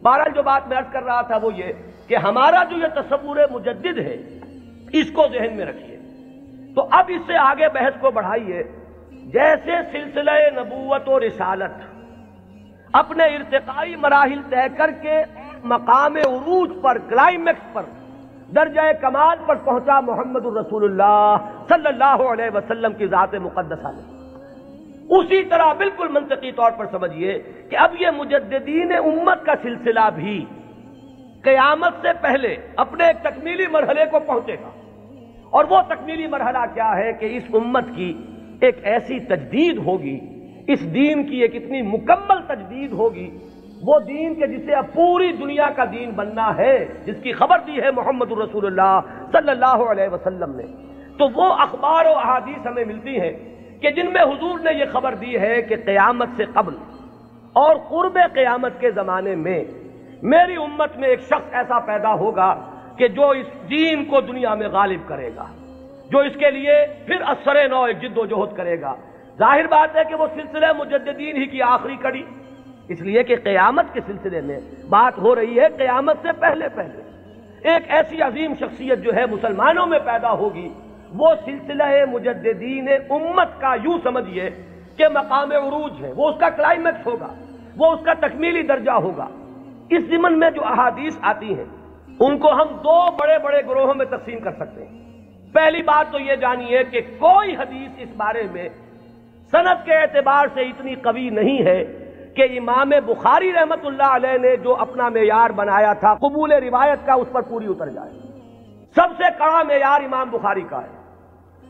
بہرحال جو بات میں عرض کر رہا تھا وہ یہ کہ ہمارا جو یہ تصور مجدد ہے اس کو ذہن میں رکھیے۔ تو اب اس سے آگے بحث کو بڑھائیے، جیسے سلسلہ نبوت و رسالت اپنے ارتقائی مراحل طے کر کے مقام عروج پر، کلائمیکس پر، درجہ کمال پر پہنچا محمد الرسول اللہ صلی اللہ علیہ وسلم کی ذات مقدسہ میں، اسی طرح بالکل منطقی طور پر سمجھیے کہ اب یہ مجددین امت کا سلسلہ بھی قیامت سے پہلے اپنے ایک تکمیلی مرحلے کو پہنچے گا، اور وہ تکمیلی مرحلہ کیا ہے کہ اس امت کی ایک ایسی تجدید ہوگی، اس دین کی ایک اتنی مکمل تجدید ہوگی وہ دین کے جسے اب پوری دنیا کا دین بننا ہے، جس کی خبر دی ہے محمد الرسول اللہ صلی اللہ علیہ وسلم نے، تو وہ اخبار و احادیث ہمیں ملتی ہیں کہ جن میں حضور نے یہ خبر دی ہے کہ قیامت سے قبل اور قرب قیامت کے زمانے میں میری امت میں ایک شخص ایسا پیدا ہوگا کہ جو اس دین کو دنیا میں غالب کرے گا، جو اس کے لیے پھر اثر نو ایک جد و جہد کرے گا۔ ظاہر بات ہے کہ وہ سلسلہ مجددین ہی کی آخری کڑی، اس لیے کہ قیامت کے سلسلے میں بات ہو رہی ہے، قیامت سے پہلے ایک ایسی عظیم شخصیت جو ہے مسلمانوں میں پیدا ہوگی، وہ سلسلہ مجددین امت کا یوں سمجھیے کہ مقام عروج ہے، وہ اس کا کلائمیکس ہوگا، وہ اس کا تکمیلی درجہ ہوگا۔ اس ضمن میں جو احادیث آتی ہیں ان کو ہم دو بڑے بڑے گروہوں میں تقسیم کر سکتے ہیں۔ پہلی بات تو یہ جانیے کہ کوئی حدیث اس بارے میں سند کے اعتبار سے اتنی قوی نہیں ہے کہ امام بخاری رحمت اللہ علیہ نے جو اپنا معیار بنایا تھا قبول روایت کا، اس پر پوری اتر جائے۔ سب سے کڑا معیار امام بخاری کا ہے۔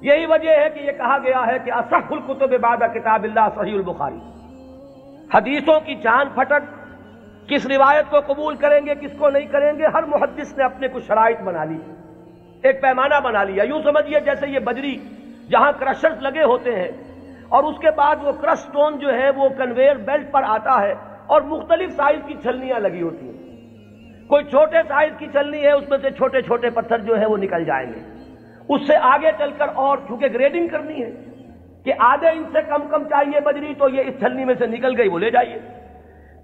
یہی وجہ ہے کہ یہ کہا گیا ہے کہ اصح الکتب بعد کتاب اللہ صحیح البخاری۔ حدیثوں کی چاند پھٹک، کس روایت کو قبول کریں گے کس کو نہیں کریں گے، ہر محدث نے اپنے کچھ شرائط بنا لی، ایک پیمانہ بنا لیا۔ یوں سمجھیے جیسے یہ بجری جہاں کرشرز لگے ہوتے ہیں اور اس کے بعد وہ کرش سٹون جو ہے وہ کنویئر بیلٹ پر آتا ہے اور مختلف سائز کی چھلنیاں لگی ہوتی ہیں۔ کوئی چھوٹے سائز کی چھلنی ہے، اس میں سے چھوٹے چھوٹے پتھر جو ہے وہ نکل جائیں گے، اس سے آگے چل کر اور چونکہ گریڈنگ کرنی ہے کہ آدھے انچ سے کم چاہیے بجری تو یہ اس چھلنی میں سے نکل گئی، وہ لے جائیے۔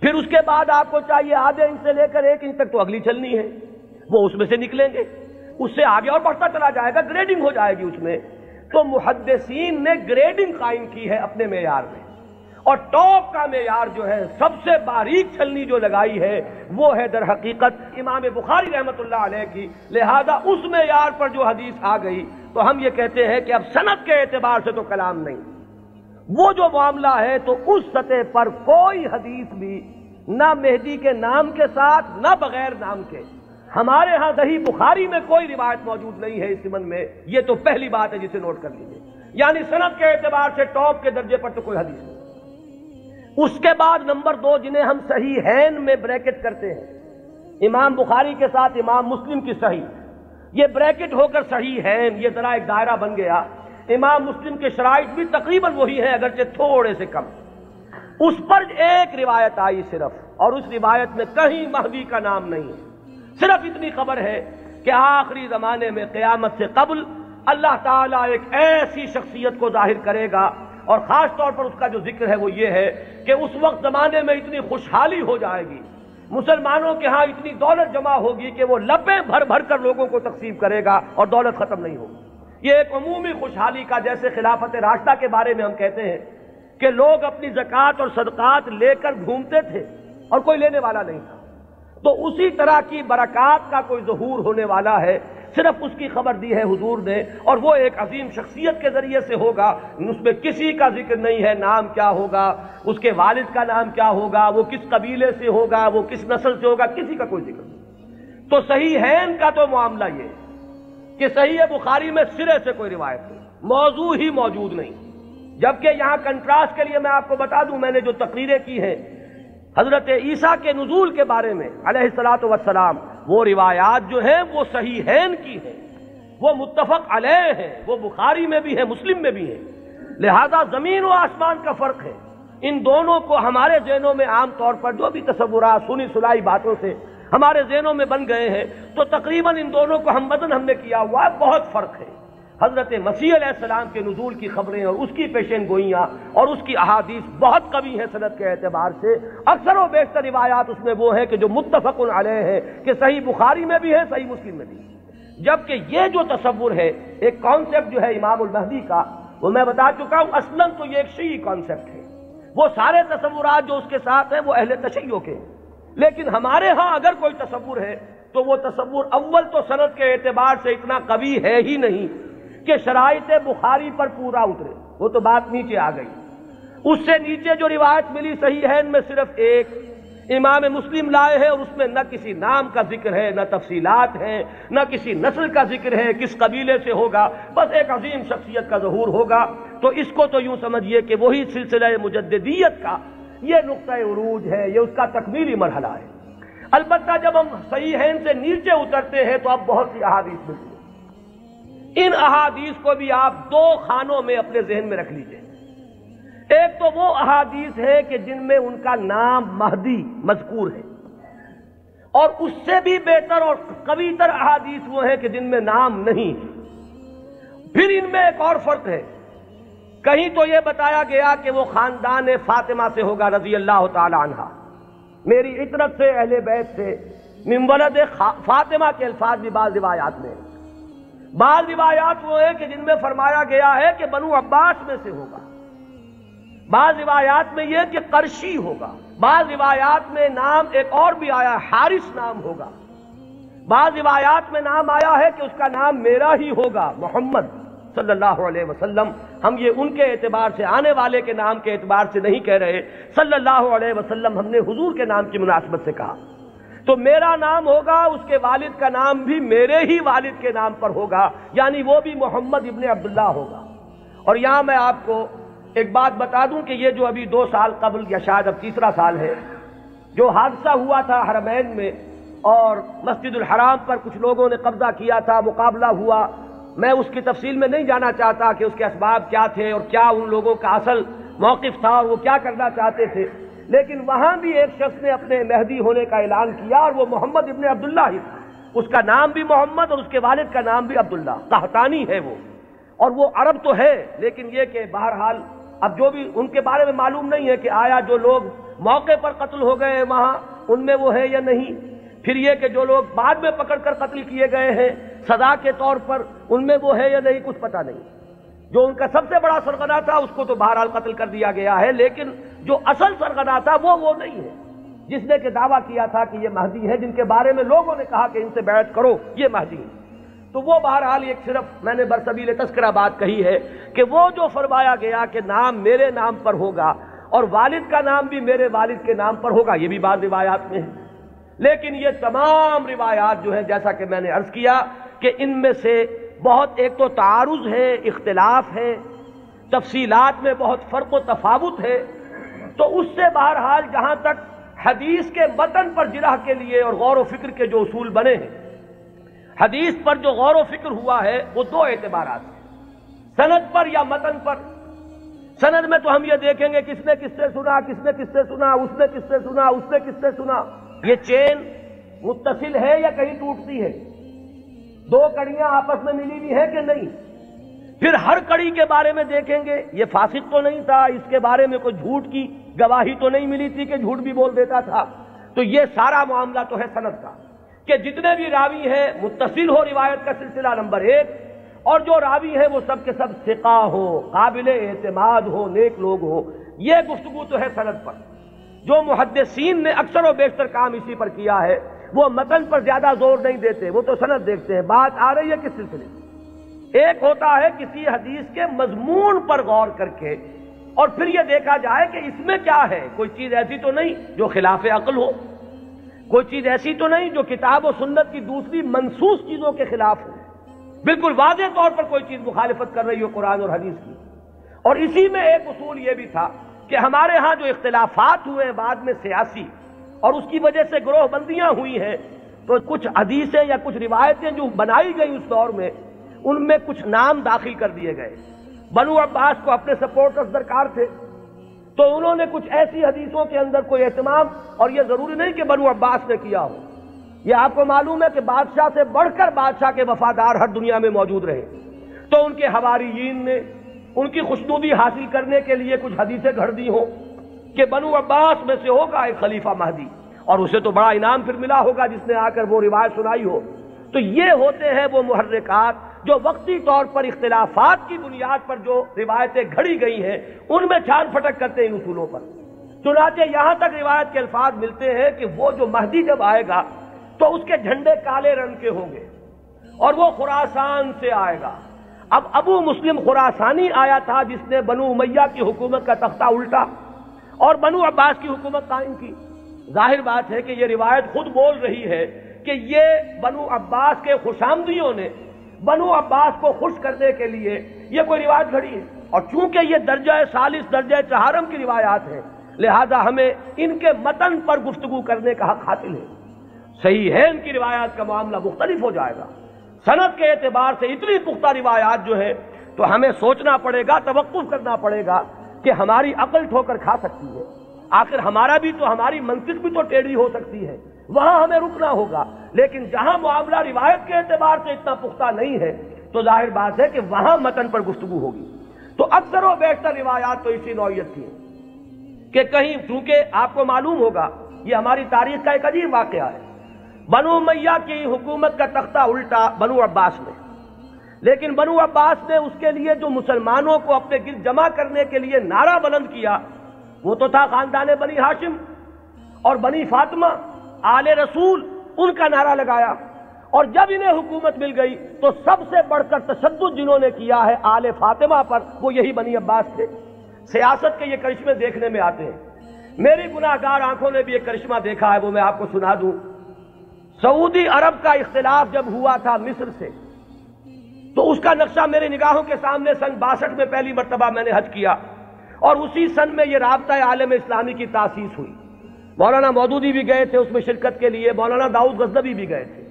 پھر اس کے بعد آپ کو چاہیے آدھے انچ سے لے کر 1 انچ تک تو اگلی چھلنی ہے، وہ اس میں سے نکلیں گے، اس سے آگے اور بڑھتا چلا جائے گا، گریڈنگ ہو جائے گی اس میں۔ تو محدثین نے گریڈنگ قائم کی ہے اپنے معیار میں، اور ٹاپ کا معیار جو ہے سب سے باریک چھلنی جو لگائی ہے وہ ہے در حقیقت امام بخاری رحمت اللہ علیہ کی۔ لہذا اس معیار پر جو حدیث آ گئی تو ہم یہ کہتے ہیں کہ اب سند کے اعتبار سے تو کلام نہیں، وہ جو معاملہ ہے تو اس سطح پر کوئی حدیث بھی نہ مہدی کے نام کے ساتھ نہ بغیر نام کے، ہمارے ہاں صحیح بخاری میں کوئی روایت موجود نہیں ہے اس ضمن میں۔ یہ تو پہلی بات ہے جسے نوٹ کر لیجیے، یعنی سند کے اعتبار سے ٹاپ کے درجے پر تو کوئی حدیث نہیں۔ اس کے بعد نمبر 2 جنہیں ہم صحیحین میں بریکٹ کرتے ہیں، امام بخاری کے ساتھ امام مسلم کی صحیح، یہ بریکٹ ہو کر صحیحین، یہ ذرا ایک دائرہ بن گیا۔ امام مسلم کے شرائط بھی تقریباً وہی ہیں اگرچہ تھوڑے سے کم۔ اس پر ایک روایت آئی صرف، اور اس روایت میں کہیں مہدی کا نام نہیں ہے، صرف اتنی خبر ہے کہ آخری زمانے میں قیامت سے قبل اللہ تعالیٰ ایک ایسی شخصیت کو ظاہر کرے گا، اور خاص طور پر اس کا جو ذکر ہے وہ یہ ہے کہ اس وقت زمانے میں اتنی خوشحالی ہو جائے گی، مسلمانوں کے ہاں اتنی دولت جمع ہوگی کہ وہ لپیں بھر بھر کر لوگوں کو تقسیم کرے گا اور دولت ختم نہیں ہوگی۔ یہ ایک عمومی خوشحالی کا، جیسے خلافت راشدہ کے بارے میں ہم کہتے ہیں کہ لوگ اپنی زکوٰۃ اور صدقات لے کر گھومتے تھے اور کوئی لینے والا نہیں تھا، تو اسی طرح کی برکات کا کوئی ظہور ہونے والا ہے، صرف اس کی خبر دی ہے حضور نے، اور وہ ایک عظیم شخصیت کے ذریعے سے ہوگا۔ اس میں کسی کا ذکر نہیں ہے، نام کیا ہوگا، اس کے والد کا نام کیا ہوگا، وہ کس قبیلے سے ہوگا، وہ کس نسل سے ہوگا، کسی کا کوئی ذکر نہیں۔ تو صحیحین کا تو معاملہ یہ ہے کہ صحیح بخاری میں سرے سے کوئی روایت نہیں، موضوع ہی موجود نہیں۔ جبکہ یہاں کنٹراسٹ کے لیے میں آپ کو بتا دوں، میں نے جو تقریریں کی ہیں حضرت عیسیٰ کے نزول کے بارے میں علیہ الصلوۃ والسلام، وہ روایات جو ہیں وہ صحیحین کی ہیں، وہ متفق علیہ ہیں، وہ بخاری میں بھی ہے مسلم میں بھی ہے۔ لہذا زمین و آسمان کا فرق ہے۔ ان دونوں کو ہمارے ذہنوں میں عام طور پر جو بھی تصورات سنی سنائی باتوں سے ہمارے ذہنوں میں بن گئے ہیں، تو تقریباً ان دونوں کو ہم وزن ہم نے کیا ہوا ہے، بہت فرق ہے۔ حضرت مسیح علیہ السلام کے نزول کی خبریں اور اس کی پیشین گوئیاں اور اس کی احادیث بہت قوی ہیں سند کے اعتبار سے۔ اکثر و بیشتر روایات اس میں وہ ہیں کہ جو متفق علیہ ہیں، کہ صحیح بخاری میں بھی ہے، صحیح مسلم میں بھی ہے۔ جبکہ یہ جو تصور ہے، ایک کانسیپٹ جو ہے امام المہدی کا، وہ میں بتا چکا ہوں اصلاً تو یہ ایک شیعی کانسیپٹ ہے۔ وہ سارے تصورات جو اس کے ساتھ ہیں وہ اہل تشیع کے ہیں، لیکن ہمارے ہاں اگر کوئی تصور ہے تو وہ تصور اول تو سند کے اعتبار سے اتنا قوی ہے ہی نہیں کہ شرائط بخاری پر پورا اترے، وہ تو بات نیچے آ گئی۔ اس سے نیچے جو روایت ملی صحیحین میں صرف ایک امام مسلم لائے ہیں، اور اس میں نہ کسی نام کا ذکر ہے، نہ تفصیلات ہیں، نہ کسی نسل کا ذکر ہے، کس قبیلے سے ہوگا، بس ایک عظیم شخصیت کا ظہور ہوگا۔ تو اس کو تو یوں سمجھیے کہ وہی سلسلہ مجددیت کا یہ نقطہ عروج ہے، یہ اس کا تکمیلی مرحلہ ہے۔ البتہ جب ہم صحیحین سے نیچے اترتے ہیں تو اب بہت سی احادیث ملتی ہیں۔ ان احادیث کو بھی آپ دو خانوں میں اپنے ذہن میں رکھ لیجئے۔ ایک تو وہ احادیث ہے کہ جن میں ان کا نام مہدی مذکور ہے، اور اس سے بھی بہتر اور قوی تر احادیث وہ ہیں کہ جن میں نام نہیں ہے۔ پھر ان میں ایک اور فرق ہے، کہیں تو یہ بتایا گیا کہ وہ خاندان فاطمہ سے ہوگا رضی اللہ تعالی عنہ، میری عطرت سے، اہل بیت سے، من ولد فاطمہ کے الفاظ بھی بعض روایات میں ہیں۔ بعض روایات وہ ہیں کہ جن میں فرمایا گیا ہے کہ بنو عباس میں سے ہوگا، بعض روایات میں یہ کہ قرشی ہوگا، بعض روایات میں نام ایک اور بھی آیا حارث نام ہوگا، بعض روایات میں نام آیا ہے کہ اس کا نام میرا ہی ہوگا، محمد صلی اللہ علیہ وسلم۔ ہم یہ ان کے اعتبار سے، آنے والے کے نام کے اعتبار سے نہیں کہہ رہے، صلی اللہ علیہ وسلم ہم نے حضور کے نام کی مناسبت سے کہا۔ تو میرا نام ہوگا، اس کے والد کا نام بھی میرے ہی والد کے نام پر ہوگا، یعنی وہ بھی محمد ابن عبداللہ ہوگا۔ اور یہاں میں آپ کو ایک بات بتا دوں کہ یہ جو ابھی 2 سال قبل یا شاید اب تیسرا سال ہے، جو حادثہ ہوا تھا حرمین میں اور مسجد الحرام پر کچھ لوگوں نے قبضہ کیا تھا، مقابلہ ہوا، میں اس کی تفصیل میں نہیں جانا چاہتا کہ اس کے اسباب کیا تھے اور کیا ان لوگوں کا اصل موقف تھا اور وہ کیا کرنا چاہتے تھے، لیکن وہاں بھی ایک شخص نے اپنے مہدی ہونے کا اعلان کیا اور وہ محمد ابن عبداللہ ہی تھا۔ اس کا نام بھی محمد اور اس کے والد کا نام بھی عبداللہ، قحطانی ہے وہ، اور وہ عرب تو ہے، لیکن یہ کہ بہرحال اب جو بھی ان کے بارے میں معلوم نہیں ہے کہ آیا جو لوگ موقع پر قتل ہو گئے ہیں وہاں ان میں وہ ہے یا نہیں، پھر یہ کہ جو لوگ بعد میں پکڑ کر قتل کیے گئے ہیں سزا کے طور پر ان میں وہ ہے یا نہیں، کچھ پتہ نہیں۔ جو ان کا سب سے بڑا سرغنہ تھا اس کو تو بہرحال قتل کر دیا گیا ہے، لیکن جو اصل سرغنہ تھا وہ نہیں ہے، جس نے کہ دعویٰ کیا تھا کہ یہ مہدی ہے، جن کے بارے میں لوگوں نے کہا کہ ان سے بیعت کرو یہ مہدی ہے۔ تو وہ بہرحال ایک صرف میں نے برسبیل تذکرہ بات کہی ہے کہ وہ جو فرمایا گیا کہ نام میرے نام پر ہوگا اور والد کا نام بھی میرے والد کے نام پر ہوگا، یہ بھی بعض روایات میں ہے، لیکن یہ تمام روایات جو ہیں جیسا کہ میں نے عرض کیا کہ ان میں سے بہت ایک تو تعارض ہے، اختلاف ہے، تفصیلات میں بہت فرق و تفاوت ہے۔ تو اس سے بہرحال جہاں تک حدیث کے متن پر جرح کے لیے اور غور و فکر کے جو اصول بنے ہیں، حدیث پر جو غور و فکر ہوا ہے وہ 2 اعتبارات ہیں، سند پر یا متن پر۔ سند میں تو ہم یہ دیکھیں گے کس نے کس سے سنا، کس نے کس سے سنا، اس نے کس سے سنا، اس نے کس سے سنا، یہ چین متصل ہے یا کہیں ٹوٹتی ہے، 2 کڑیاں آپس میں ملی ہوئی ہیں کہ نہیں۔ پھر ہر کڑی کے بارے میں دیکھیں گے یہ فاسق تو نہیں تھا، اس کے بارے میں کوئی جھوٹ کی گواہی تو نہیں ملی تھی کہ جھوٹ بھی بول دیتا تھا۔ تو یہ سارا معاملہ تو ہے سند کا کہ جتنے بھی راوی ہیں متصل ہو روایت کا سلسلہ نمبر 1، اور جو راوی ہیں وہ سب کے سب ثقہ ہو، قابل اعتماد ہو، نیک لوگ ہو۔ یہ گفتگو تو ہے سند پر۔ جو محدثین نے اکثر و بیشتر کام اسی پر کیا ہے، وہ متن پر زیادہ زور نہیں دیتے، وہ تو سند دیکھتے ہیں۔ بات آ رہی ہے کس سلسلے میں؟ ایک ہوتا ہے کسی حدیث کے مضمون پر غور کر کے اور پھر یہ دیکھا جائے کہ اس میں کیا ہے، کوئی چیز ایسی تو نہیں جو خلاف عقل ہو، کوئی چیز ایسی تو نہیں جو کتاب و سنت کی دوسری منصوص چیزوں کے خلاف ہو، بالکل واضح طور پر کوئی چیز مخالفت کر رہی ہو قرآن اور حدیث کی۔ اور اسی میں ایک اصول یہ بھی تھا کہ ہمارے ہاں جو اختلافات ہوئے ہیں بعد میں سیاسی اور اس کی وجہ سے گروہ بندیاں ہوئی ہیں، تو کچھ حدیثیں یا کچھ روایتیں جو بنائی گئی اس دور میں ان میں کچھ نام داخل کر دیے گئے۔ بنو عباس کو اپنے سپورٹرز درکار تھے، تو انہوں نے کچھ ایسی حدیثوں کے اندر کوئی اہتمام، اور یہ ضروری نہیں کہ بنو عباس نے کیا ہو، یہ آپ کو معلوم ہے کہ بادشاہ سے بڑھ کر بادشاہ کے وفادار ہر دنیا میں موجود رہے، تو ان کے حواریین نے ان کی خوشنودی حاصل کرنے کے لیے کچھ حدیثیں گھڑ دی ہوں کہ بنو عباس میں سے ہوگا ایک خلیفہ مہدی، اور اسے تو بڑا انعام پھر ملا ہوگا جس نے آ کر وہ روایت سنائی ہو۔ تو یہ ہوتے ہیں وہ محرکات جو وقتی طور پر اختلافات کی بنیاد پر جو روایتیں گھڑی گئی ہیں ان میں چھان پھٹک کرتے ہیں ان اصولوں پر۔ چنانچہ یہاں تک روایت کے الفاظ ملتے ہیں کہ وہ جو مہدی جب آئے گا تو اس کے جھنڈے کالے رنگ کے ہوں گے اور وہ خراسان سے آئے گا۔ اب ابو مسلم خراسانی آیا تھا جس نے بنو امیہ کی حکومت کا تختہ الٹا اور بنو عباس کی حکومت قائم کی۔ ظاہر بات ہے کہ یہ روایت خود بول رہی ہے کہ یہ بنو عباس کے خوشامدیوں نے بنو عباس کو خوش کرنے کے لیے یہ کوئی روایت گھڑی ہے، اور چونکہ یہ درجہ ثالث درجہ چہارم کی روایات ہیں لہذا ہمیں ان کے متن پر گفتگو کرنے کا حق حاصل ہے۔ صحیح ہے، ان کی روایات کا معاملہ مختلف ہو جائے گا، سند کے اعتبار سے اتنی پختہ روایات جو ہے تو ہمیں سوچنا پڑے گا، توقف کرنا پڑے گا کہ ہماری عقل ٹھوکر کھا سکتی ہے، آخر ہماری منطق بھی تو ٹیڑھی ہو سکتی ہے، وہاں ہمیں رکنا ہوگا۔ لیکن جہاں معاملہ روایت کے اعتبار سے اتنا پختہ نہیں ہے تو ظاہر بات ہے کہ وہاں متن پر گفتگو ہوگی۔ تو اکثر و بیشتر روایات تو اسی نوعیت کی ہیں کہ کہیں، چونکہ آپ کو معلوم ہوگا یہ ہماری تاریخ کا ایک عجیب واقعہ ہے، بنو امیہ کی حکومت کا تختہ الٹا بنو عباس نے، لیکن بنو عباس نے اس کے لیے جو مسلمانوں کو اپنے گرد جمع کرنے کے لیے نعرہ بلند کیا وہ تو تھا خاندان بنی ہاشم اور بنی فاطمہ، آل رسول، ان کا نعرہ لگایا، اور جب انہیں حکومت مل گئی تو سب سے بڑھ کر تشدد جنہوں نے کیا ہے آل فاطمہ پر وہ یہی بنی عباس تھے۔ سیاست کے یہ کرشمے دیکھنے میں آتے ہیں، میری گناہ گار آنکھوں نے بھی یہ کرشمہ دیکھا ہے، وہ میں آپ کو سنا دوں۔ سعودی عرب کا اختلاف جب ہوا تھا مصر سے تو اس کا نقشہ میرے نگاہوں کے سامنے سن 62 میں پہلی مرتبہ میں نے حج کیا، اور اسی سن میں یہ رابطہ عالم اسلامی کی تاسیس ہوئی۔ مولانا مودودی بھی گئے تھے اس میں شرکت کے لیے، مولانا داؤد غزنوی بھی گئے تھے،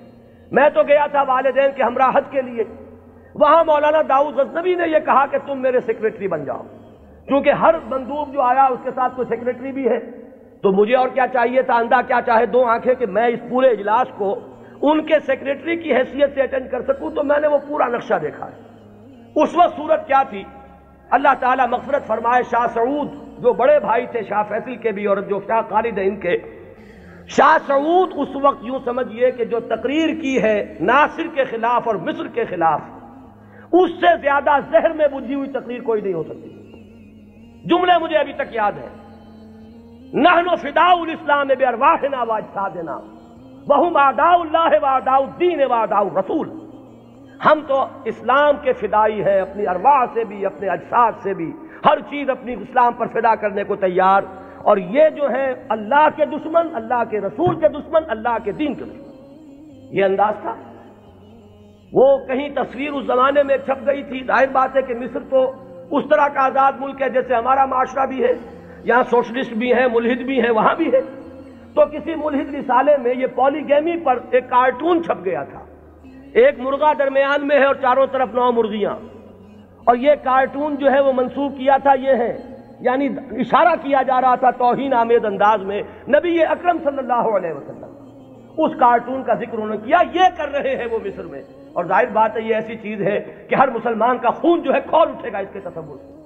میں تو گیا تھا والدین کے ہمراہ حج کے لیے۔ وہاں مولانا داؤد غزنوی نے یہ کہا کہ تم میرے سیکریٹری بن جاؤ، کیونکہ ہر مندوب جو آیا اس کے ساتھ کوئی سیکریٹری بھی ہے، تو مجھے اور کیا چاہیے تھا، اندھا کیا چاہے دو آنکھیں، کہ میں اس پورے اجلاس کو ان کے سیکریٹری کی حیثیت سے اٹینڈ کر سکوں۔ تو میں نے وہ پورا نقشہ دیکھا ہے۔ اس وقت صورت کیا تھی، اللہ تعالیٰ مغفرت فرمائے، شاہ سعود جو بڑے بھائی تھے شاہ فیصل کے بھی اور جو شاہ خالد ہیں ان کے، شاہ سعود اس وقت یوں سمجھئے کہ جو تقریر کی ہے ناصر کے خلاف اور مصر کے خلاف، اس سے زیادہ زہر میں بجھی ہوئی تقریر کوئی نہیں ہو سکتی۔ جملے مجھے ابھی تک یاد ہیں، نحن فداء الاسلام بارواحنا واجسادنا وہم اعداء اللہ واعداء الدین واعداء الرسول، ہم تو اسلام کے فدائی ہیں، اپنی ارواح سے بھی، اپنے اجساد سے بھی، ہر چیز اپنی اسلام پر فدا کرنے کو تیار، اور یہ جو ہے اللہ کے دشمن، اللہ کے رسول کے دشمن، اللہ کے دین کے دشمن۔ یہ انداز تھا۔ وہ کہیں تصویر اس زمانے میں چھپ گئی تھی، ظاہر بات ہے کہ مصر تو اس طرح کا آزاد ملک ہے جیسے ہمارا معاشرہ بھی ہے، یہاں سوشلسٹ بھی ہیں، ملحد بھی ہیں، وہاں بھی ہے۔ تو کسی ملحد رسالے میں یہ پولیگیمی پر ایک کارٹون چھپ گیا تھا، ایک مرغہ درمیان میں ہے اور چاروں طرف 9 مرغیاں، اور یہ کارٹون جو ہے وہ منسوب کیا تھا، یہ ہے یعنی اشارہ کیا جا رہا تھا توہین آمیز انداز میں نبی اکرم صلی اللہ علیہ وسلم۔ اس کارٹون کا ذکر انہوں نے کیا، یہ کر رہے ہیں وہ مصر میں، اور ظاہر بات ہے یہ ایسی چیز ہے کہ ہر مسلمان کا خون جو ہے کھول اٹھے گا اس کے تصور سے۔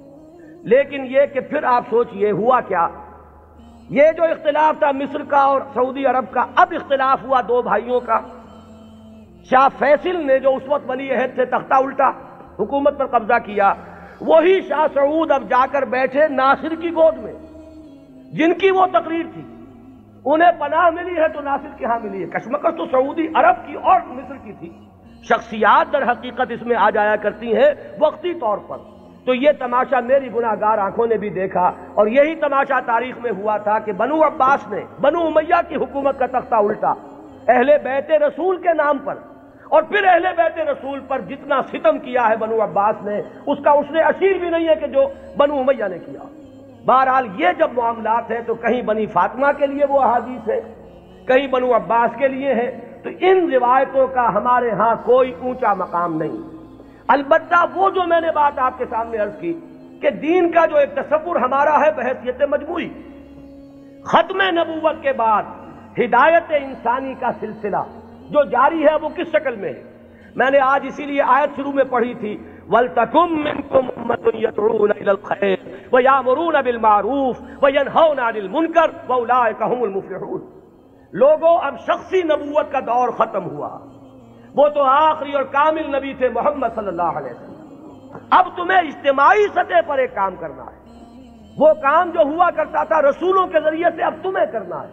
لیکن یہ کہ پھر آپ سوچئے ہوا کیا، یہ جو اختلاف تھا مصر کا اور سعودی عرب کا، اب اختلاف ہوا 2 بھائیوں کا۔ شاہ فیصل نے جو اس وقت ولی عہد تھے تختہ الٹا، حکومت پر قبضہ کیا، وہی شاہ سعود اب جا کر بیٹھے ناصر کی گود میں، جن کی وہ تقریر تھی، انہیں پناہ ملی ہے تو ناصر کے ہاں ملی ہے۔ کشمکش تو سعودی عرب کی اور مصر کی تھی، شخصیات در حقیقت اس میں آ جایا کرتی ہیں وقتی طور پر۔ تو یہ تماشا میری گناہ گار آنکھوں نے بھی دیکھا، اور یہی تماشا تاریخ میں ہوا تھا کہ بنو عباس نے بنو امیہ کی حکومت کا تختہ الٹا اہل بیت رسول کے نام پر، اور پھر اہل بیت رسول پر جتنا ستم کیا ہے بنو عباس نے، اس کا اس نے اشیر بھی نہیں ہے کہ جو بنو امیہ نے کیا۔ بہرحال یہ جب معاملات ہیں تو کہیں بنی فاطمہ کے لیے وہ احادیث ہے، کہیں بنو عباس کے لیے ہے، تو ان روایتوں کا ہمارے ہاں کوئی اونچا مقام نہیں۔ البتہ وہ جو میں نے بات آپ کے سامنے عرض کی کہ دین کا جو ایک تصور ہمارا ہے بحیثیت مجموعی، ختم نبوت کے بعد ہدایت انسانی کا سلسلہ جو جاری ہے وہ کس شکل میں ہے؟ میں نے آج اسی لیے آیت شروع میں پڑھی تھی، وَلْتَكُمْ مِنْكُمْ أُمَّةٌ يَدْعُونَ إِلَى الْخَيْرِ وَيَأْمُرُونَ بِالْمَعْرُوفِ وَيَنْهَوْنَ عَنِ الْمُنكَرِ وَأُولَٰئِكَ هُمُ الْمُفْلِحُونَ۔ لوگوں اب شخصی نبوت کا دور ختم ہوا، وہ تو آخری اور کامل نبی تھے محمد صلی اللہ علیہ وسلم۔ اب تمہیں اجتماعی سطح پر ایک کام کرنا ہے، وہ کام جو ہوا کرتا تھا رسولوں کے ذریعے سے اب تمہیں کرنا ہے،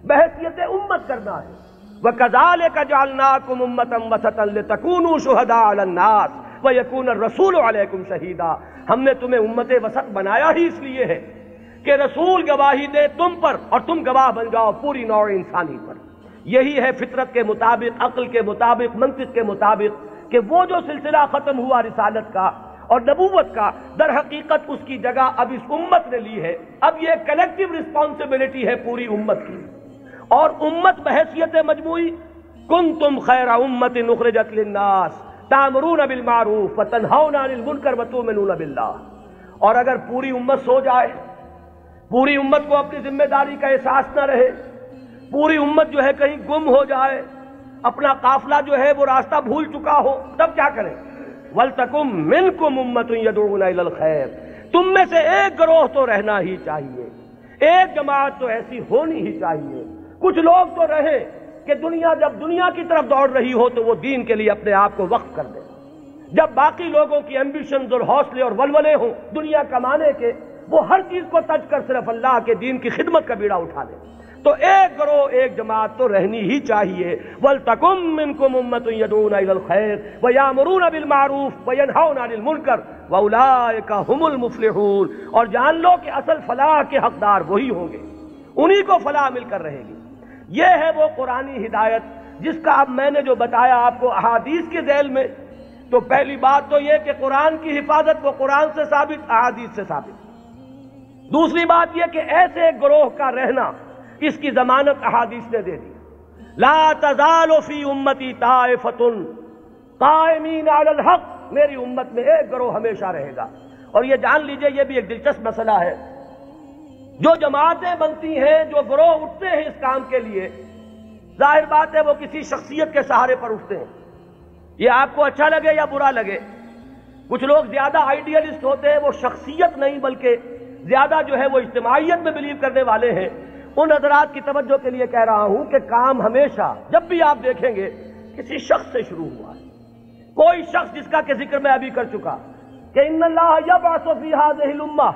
بحیثیت امت کرنا ہے۔ وَكَذَلِكَ جَعَلْنَاكُمْ أُمَّةً وَسَطًا لِتَكُونُوا شُهَدَاءَ عَلَى النَّاسِ وَيَكُونَ الرَّسُولُ عَلَيْكُمْ شَهِيدًا۔ ہم نے تمہیں امت وسط بنایا ہی اس لیے ہے کہ رسول گواہی دے تم پر اور تم گواہ بن جاؤ پوری نوع انسانی پر۔ یہی ہے فطرت کے مطابق، عقل کے مطابق، منطق کے مطابق کہ وہ جو سلسلہ ختم ہوا رسالت کا، اور نبوت کا در حقیقت اس کی جگہ اب اس امت نے لی ہے. اب یہ کلیکٹیو رسپانسبلٹی ہے پوری امت کی. اور امت بحیثیت مجموعی کنتم خیر امت اخرجت للناس تأمرون بالمعروف وتنہون عن المنکر وتؤمنون باللہ. اور اگر پوری امت سو جائے، پوری امت کو اپنی ذمہ داری کا احساس نہ رہے، پوری امت جو ہے کہیں گم ہو جائے، اپنا قافلہ جو ہے وہ راستہ بھول چکا ہو، تب کیا کریں؟ وَلْتَكُمْ مِنْكُمْ أُمَّةٌ يَدْعُونَ إِلَى الْخَيْرِ. تم میں سے ایک گروہ تو رہنا ہی چاہیے، ایک جماعت تو ایسی ہونی ہی چاہیے. کچھ لوگ تو رہیں کہ دنیا جب دنیا کی طرف دوڑ رہی ہو تو وہ دین کے لیے اپنے آپ کو وقف کر دیں. جب باقی لوگوں کی ایمبیشنز اور حوصلے اور ولولے ہوں دنیا کمانے کے، وہ ہر چیز کو تج کر صرف اللہ کے دین کی خدمت کا بیڑا اٹھا دیں. تو ایک گروہ، ایک جماعت تو رہنی ہی چاہیے. وَلْتَكُمْ مِنْكُمْ أُمَّةٌ يَدْعُونَ إِلَى الْخَيْرِ وَيَأْمُرُونَ بِالْمَعْرُوفِ وَيَنْهَوْنَ عَنِ الْمُنكَرِ وَأُولَٰئِكَ هُمُ الْمُفْلِحُونَ. اور جان لو کہ اصل فلاح کے حقدار وہی ہوں گے، انہی کو فلاح مل کر رہے گی. یہ ہے وہ قرآنی ہدایت جس کا اب میں نے جو بتایا آپ کو احادیث کے ذیل میں. تو پہلی بات تو یہ کہ قرآن کی حفاظت وہ قرآن سے ثابت، احادیث سے ثابت. دوسری بات یہ کہ ایسے ایک گروہ کا رہنا، اس کی ضمانت احادیث نے دے دی. لا تزال فی امتی طائفۃ قائمین علی الحق. میری امت میں ایک گروہ ہمیشہ رہے گا. اور یہ جان لیجئے یہ بھی ایک دلچسپ مسئلہ ہے. جو جماعتیں بنتی ہیں، جو گروہ اٹھتے ہیں اس کام کے لیے، ظاہر بات ہے وہ کسی شخصیت کے سہارے پر اٹھتے ہیں. یہ آپ کو اچھا لگے یا برا لگے. کچھ لوگ زیادہ آئیڈیلسٹ ہوتے ہیں، وہ شخصیت نہیں بلکہ زیادہ جو ہے وہ اجتماعیت میں بلیو کرنے والے ہیں. ان حضرات کی توجہ کے لیے کہہ رہا ہوں کہ کام ہمیشہ جب بھی آپ دیکھیں گے کسی شخص سے شروع ہوا ہے. کوئی شخص جس کا کہ ذکر میں ابھی کر چکا کہ ان اللہ یبعث فی ہذہ الامہ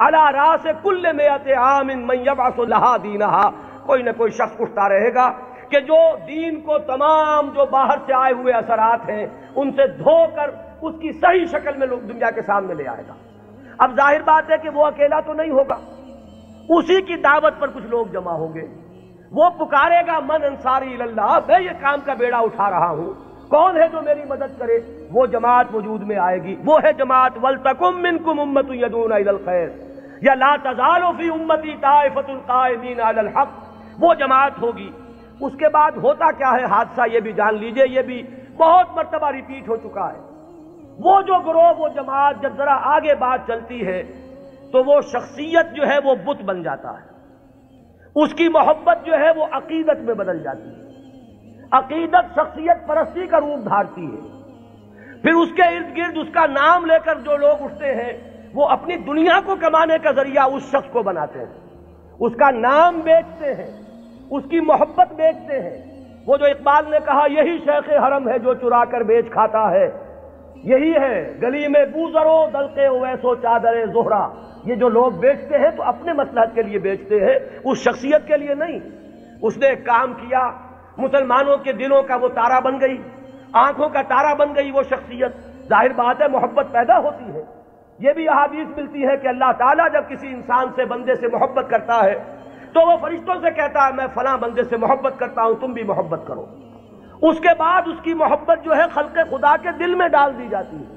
علی راس کل مئۃ عام من یبعث لہا دینہا. کوئی نہ کوئی شخص اٹھتا رہے گا کہ جو دین کو تمام جو باہر سے آئے ہوئے اثرات ہیں ان سے دھو کر اس کی صحیح شکل میں لوگ دنیا کے سامنے لے آئے گا. اب ظاہر بات ہے کہ وہ اکیلا تو نہیں ہوگا، اسی کی دعوت پر کچھ لوگ جمع ہوں گے. وہ پکارے گا من انصاری اللہ، میں یہ کام کا بیڑا اٹھا رہا ہوں، کون ہے جو میری مدد کرے؟ وہ جماعت وجود میں آئے گی. وہ ہے جماعت وَلْتَكُمْ مِنْكُمْ أُمَّةٌ يَدْعُونَ إِلَى الْخَيْرِ یا لَا تَزَالُ فِي أُمَّتِي طَائِفَةٌ قَائِمِينَ عَلَى الْحَقِّ. وہ جماعت ہوگی. اس کے بعد ہوتا کیا ہے حادثہ یہ بھی جان لیجئے، یہ بھی بہت مرتبہ ریپیٹ ہو چکا ہے. وہ جو گروہ، وہ جماعت جب ذرا آگے بات چلتی ہے تو وہ شخصیت جو ہے وہ بت بن جاتا ہے. اس کی محبت جو ہے وہ عقیدت میں بدل جاتی ہے. عقیدت شخصیت پرستی کا روپ دھارتی ہے. پھر اس کے ارد گرد اس کا نام لے کر جو لوگ اٹھتے ہیں وہ اپنی دنیا کو کمانے کا ذریعہ اس شخص کو بناتے ہیں. اس کا نام بیچتے ہیں، اس کی محبت بیچتے ہیں. وہ جو اقبال نے کہا یہی شیخ حرم ہے جو چرا کر بیچ کھاتا ہے، یہی ہے گلی میں بوزرو دلقے اویسو چادر زہرا. یہ جو لوگ بیچتے ہیں تو اپنے مصلحت کے لیے بیچتے ہیں، اس شخصیت کے لیے نہیں. اس نے ایک کام کیا، مسلمانوں کے دلوں کا وہ تارا بن گئی، آنکھوں کا تارا بن گئی وہ شخصیت. ظاہر بات ہے محبت پیدا ہوتی ہے. یہ بھی احادیث ملتی ہے کہ اللہ تعالیٰ جب کسی انسان سے، بندے سے محبت کرتا ہے تو وہ فرشتوں سے کہتا ہے میں فلاں بندے سے محبت کرتا ہوں، تم بھی محبت کرو. اس کے بعد اس کی محبت جو ہے خلق خدا کے دل میں ڈال دی جاتی ہے.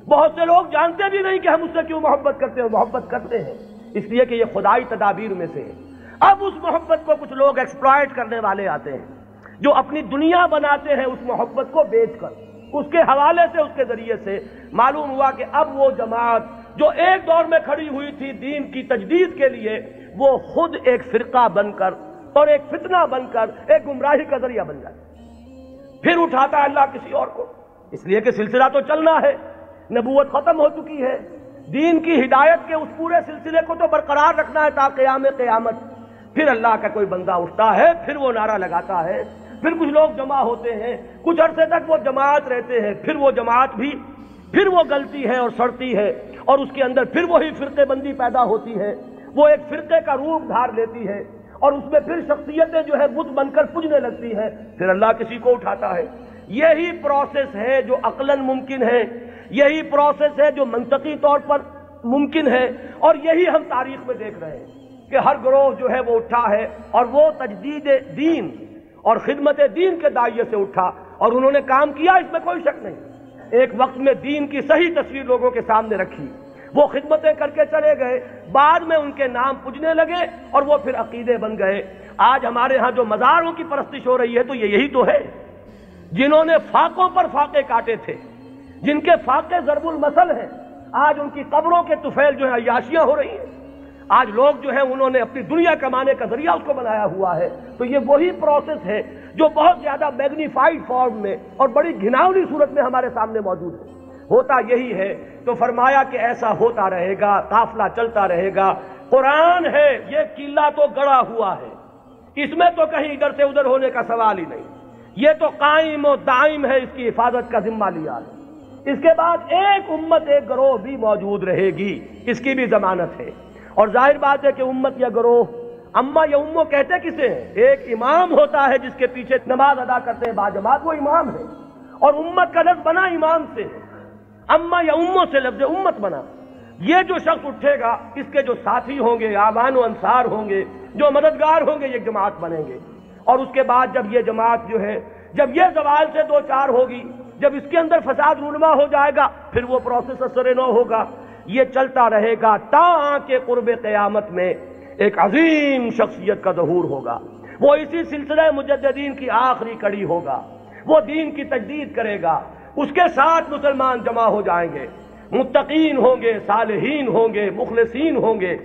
بہت سے لوگ جانتے بھی نہیں کہ ہم اس سے کیوں محبت کرتے ہیں. محبت کرتے ہیں اس لیے کہ یہ خدائی تدابیر میں سے ہے. اب اس محبت کو کچھ لوگ ایکسپلائٹ کرنے والے آتے ہیں جو اپنی دنیا بناتے ہیں اس محبت کو بیچ کر. اس کے حوالے سے، اس کے ذریعے سے معلوم ہوا کہ اب وہ جماعت جو ایک دور میں کھڑی ہوئی تھی دین کی تجدید کے لیے، وہ خود ایک فرقہ بن کر اور ایک فتنہ بن کر ایک گمراہی کا ذریعہ بن جاتی. پھر اٹھاتا ہے اللہ کسی اور کو، اس لیے کہ سلسلہ تو چلنا ہے. نبوت ختم ہو چکی ہے، دین کی ہدایت کے اس پورے سلسلے کو تو برقرار رکھنا ہے تا قیام قیامت. پھر اللہ کا کوئی بندہ اٹھتا ہے، پھر وہ نعرہ لگاتا ہے، پھر کچھ لوگ جمع ہوتے ہیں، کچھ عرصے تک وہ جماعت رہتے ہیں، پھر وہ جماعت بھی پھر وہ گلتی ہے اور سڑتی ہے، اور اس کے اندر پھر وہی فرقے بندی پیدا ہوتی ہے. وہ ایک فرقے کا روپ دھار لیتی ہے اور اس میں پھر شخصیتیں جو ہے بت بن کر پجنے لگتی ہیں. پھر اللہ کسی کو اٹھاتا ہے. یہی پروسیس ہے جو عقلاً ممکن ہے، یہی پروسیس ہے جو منطقی طور پر ممکن ہے، اور یہی ہم تاریخ میں دیکھ رہے ہیں کہ ہر گروہ جو ہے وہ اٹھا ہے اور وہ تجدید دین اور خدمت دین کے داعیے سے اٹھا اور انہوں نے کام کیا، اس میں کوئی شک نہیں. ایک وقت میں دین کی صحیح تصویر لوگوں کے سامنے رکھی، وہ خدمتیں کر کے چلے گئے، بعد میں ان کے نام پجنے لگے اور وہ پھر عقیدے بن گئے۔ آج ہمارے ہاں جو مزاروں کی پرستش ہو رہی ہے تو یہی تو ہے، جنہوں نے فاقوں پر فاقے کاٹے تھے، جن کے فاقے ضرب المثل ہیں، آج ان کی قبروں کے طفیل جو ہیں عیاشیاں ہو رہی ہیں۔ آج لوگ جو ہیں انہوں نے اپنی دنیا کمانے کا ذریعہ اس کو بنایا ہوا ہے۔ تو یہ وہی پروسیس ہے جو بہت زیادہ میگنیفائڈ فارم میں اور بڑی گھناؤنی صورت میں ہمارے سامنے موجود ہے۔ ہوتا یہی ہے، تو فرمایا کہ ایسا ہوتا رہے گا، قافلہ چلتا رہے گا۔ قرآن ہے، یہ قلعہ تو گڑا ہوا ہے، اس میں تو کہیں ادھر سے ادھر ہونے کا سوال ہی نہیں، یہ تو قائم و دائم ہے، اس کی حفاظت کا ذمہ لیا ہے۔ اس کے بعد ایک امت ایک گروہ بھی موجود رہے گی، اس کی بھی ضمانت ہے۔ اور ظاہر بات ہے کہ امت یا گروہ، اما یا امو کہتے کسے ہیں؟ ایک امام ہوتا ہے جس کے پیچھے نماز ادا کرتے ہیں باجماعت، وہ امام ہے، اور امت کا لفظ بنا امام سے، اما یا امو سے لفظ امت بنا۔ یہ جو شخص اٹھے گا، اس کے جو ساتھی ہوں گے، آوان و انصار ہوں گے، جو مددگار ہوں گے، یہ جماعت بنیں گے۔ اور اس کے بعد جب یہ جماعت جو ہے، جب یہ زوال سے دو چار ہوگی، جب اس کے اندر فساد رونما ہو جائے گا، پھر وہ پروسیس اثر نو ہوگا۔ یہ چلتا رہے گا تا کہ قرب قیامت میں ایک عظیم شخصیت کا ظہور ہوگا۔ وہ اسی سلسلہ مجددین کی آخری کڑی ہوگا، وہ دین کی تجدید کرے گا، اس کے ساتھ مسلمان جمع ہو جائیں گے، متقین ہوں گے، صالحین ہوں گے، مخلصین ہوں گے،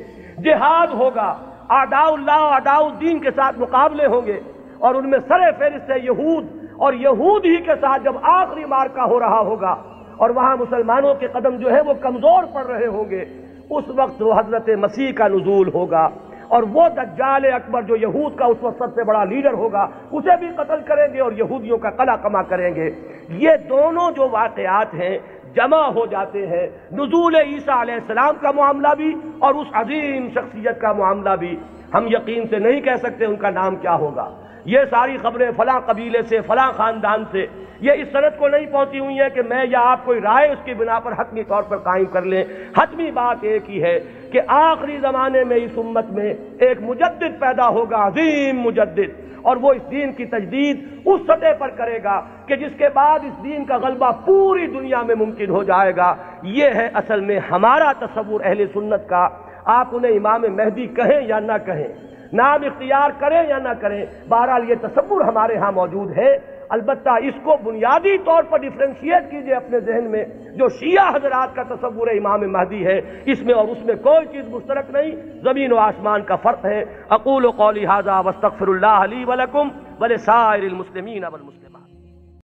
جہاد ہوگا، اعداء اللہ اعداء الدین کے ساتھ مقابلے ہوں گے، اور ان میں سر فہرست ہے یہود، اور یہود ہی کے ساتھ جب آخری مارکا ہو رہا ہوگا اور وہاں مسلمانوں کے قدم جو ہے وہ کمزور پڑ رہے ہوں گے، اس وقت وہ حضرت مسیح کا نزول ہوگا، اور وہ دجال اکبر جو یہود کا اس وقت سب سے بڑا لیڈر ہوگا، اسے بھی قتل کریں گے اور یہودیوں کا قلع کما کریں گے۔ یہ دونوں جو واقعات ہیں جمع ہو جاتے ہیں، نزول عیسیٰ علیہ السلام کا معاملہ بھی اور اس عظیم شخصیت کا معاملہ بھی۔ ہم یقین سے نہیں کہہ سکتے ان کا نام کیا ہوگا، یہ ساری خبریں فلاں قبیلے سے، فلاں خاندان سے، یہ اس سند کو نہیں پہنچی ہوئی ہیں کہ میں یا آپ کوئی رائے اس کی بنا پر حتمی طور پر قائم کر لیں۔ حتمی بات ایک ہی ہے کہ آخری زمانے میں اس امت میں ایک مجدد پیدا ہوگا، عظیم مجدد، اور وہ اس دین کی تجدید اس سطح پر کرے گا کہ جس کے بعد اس دین کا غلبہ پوری دنیا میں ممکن ہو جائے گا۔ یہ ہے اصل میں ہمارا تصور اہل سنت کا۔ آپ انہیں امام مہدی کہیں یا نہ کہیں، نام اختیار کریں یا نہ کریں، بہرحال یہ تصور ہمارے ہاں موجود ہے۔ البتہ اس کو بنیادی طور پر ڈیفرینشیٹ کیجئے اپنے ذہن میں، جو شیعہ حضرات کا تصور امام مہدی ہے، اس میں اور اس میں کوئی چیز مشترک نہیں، زمین و آسمان کا فرق ہے۔ اقول قولی ھذا واستغفر اللہ لی ولکم ولسائر المسلمین والمسلمات۔